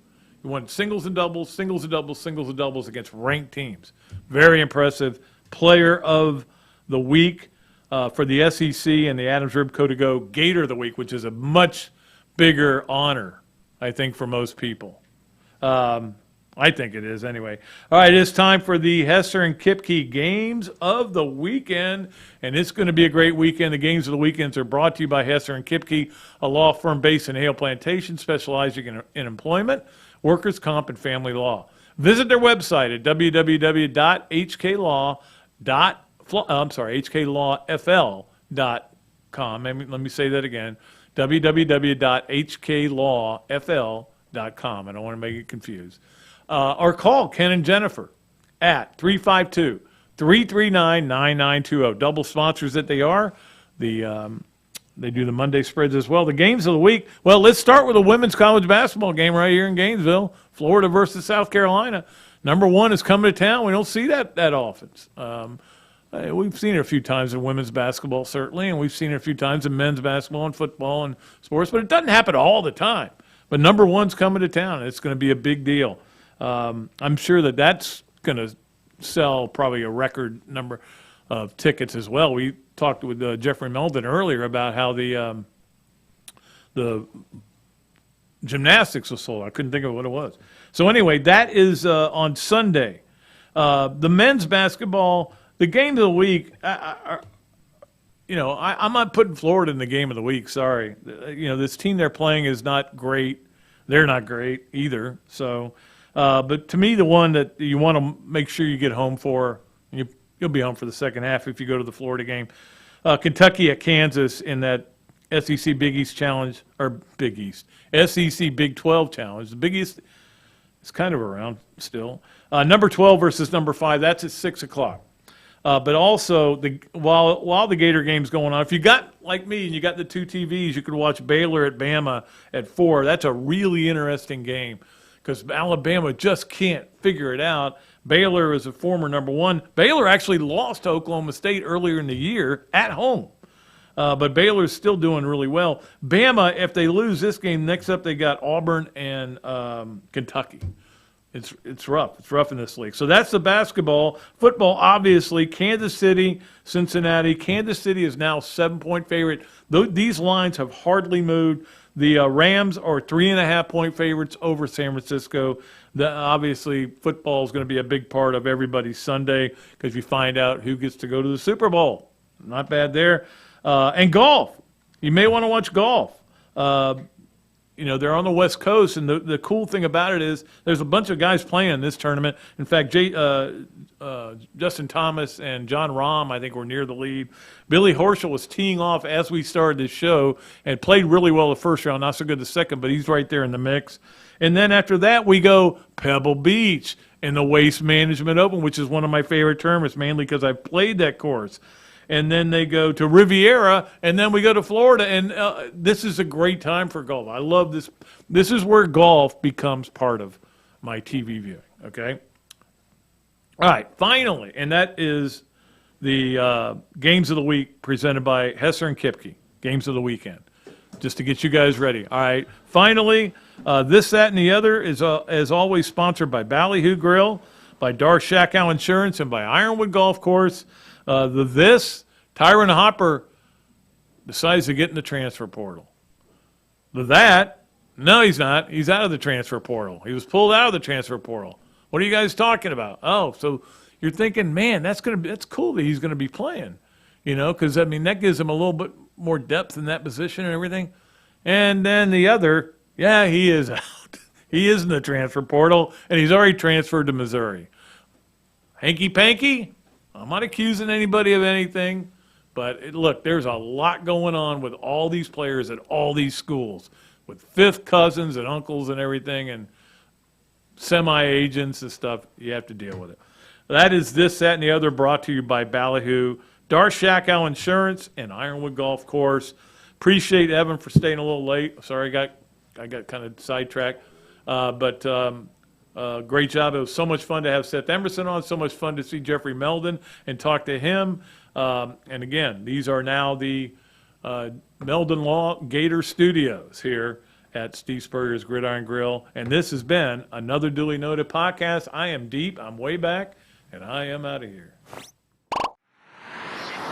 He won singles and doubles, singles and doubles, singles and doubles against ranked teams. Very impressive. Player of the Week for the SEC and the Adams Ribco to Go Gator of the Week, which is a much bigger honor, I think, for most people. I think it is anyway. All right, it's time for the Hester and Kipke Games of the Weekend, and it's going to be a great weekend. The Games of the Weekends are brought to you by Hester and Kipke, a law firm based in Hale Plantation, specializing in employment, workers' comp, and family law. Visit their website at hklawfl.com. Let me say that again, www.hklawfl.com. I don't want to make it confused. Or call Ken and Jennifer at 352-339-9920. Double sponsors that they are. They do the Monday spreads as well. The games of the week. Well, let's start with a women's college basketball game right here in Gainesville. Florida versus South Carolina. Number 1 is coming to town. We don't see that often. We've seen it a few times in women's basketball, certainly, and we've seen it a few times in men's basketball and football and sports, but it doesn't happen all the time. But number 1's coming to town, and it's going to be a big deal. I'm sure that's going to sell probably a record number of tickets as well. We talked with Jeffrey Meldon earlier about how the gymnastics was sold. I couldn't think of what it was. So anyway, that is on Sunday. The men's basketball, the game of the week, I'm not putting Florida in the game of the week. Sorry. This team they're playing is not great. they're not great either. So, but to me, the one that you want to make sure you get home for, you'll be home for the second half if you go to the Florida game. Kentucky at Kansas in that SEC Big East Challenge, or Big East, SEC Big 12 Challenge. The Big East is kind of around still. Number 12 versus number 5, that's at 6 o'clock. But also, while the Gator game's going on, if you got, like me, and you got the 2 TVs, you could watch Baylor at Bama at 4. That's a really interesting game because Alabama just can't figure it out. Baylor is a former number 1. Baylor actually lost to Oklahoma State earlier in the year at home. But Baylor's still doing really well. Bama, if they lose this game, next up they got Auburn and Kentucky. It's rough. It's rough in this league. So that's the basketball. Football, obviously, Kansas City, Cincinnati. Kansas City is now 7-point favorite. These lines have hardly moved. The Rams are 3.5-point favorites over San Francisco. Obviously, football is going to be a big part of everybody's Sunday because you find out who gets to go to the Super Bowl. Not bad there. And golf. You may want to watch golf. They're on the West Coast, and the cool thing about it is there's a bunch of guys playing in this tournament. In fact, Justin Thomas and John Rahm, I think, were near the lead. Billy Horschel was teeing off as we started this show and played really well the first round, not so good the second, but he's right there in the mix. And then after that, we go Pebble Beach in the Waste Management Open, which is one of my favorite tournaments, mainly because I played that course. And then they go to Riviera, and then we go to Florida. And this is a great time for golf. I love this. This is where golf becomes part of my TV viewing, okay? All right, finally, and that is the Games of the Week presented by Hesser and Kipke, Games of the Weekend, just to get you guys ready. All right, finally, This, That, and the Other is, as always, sponsored by Ballyhoo Grill, by Dar Shakow Insurance, and by Ironwood Golf Course. Tyron Hopper decides to get in the transfer portal. No, he's not. He's out of the transfer portal. He was pulled out of the transfer portal. What are you guys talking about? Oh, so you're thinking, man, that's cool that he's going to be playing, because that gives him a little bit more depth in that position and everything. And then the other, he is out. He is in the transfer portal, and he's already transferred to Missouri. Hanky panky. I'm not accusing anybody of anything, but look, there's a lot going on with all these players at all these schools, with fifth cousins and uncles and everything, and semi-agents and stuff. You have to deal with it. That is This, That, and the Other, brought to you by Ballyhoo, Dar Shakow Insurance, and Ironwood Golf Course. Appreciate Evan for staying a little late. Sorry, I got kind of sidetracked, but great job. It was so much fun to have Seth Emerson on, so much fun to see Jeffrey Meldon and talk to him. And again, these are now the Meldon Law Gator Studios here at Steve Spurrier's Gridiron Grill. And this has been Another Dooley Noted Podcast. I am deep, I'm way back, and I am out of here.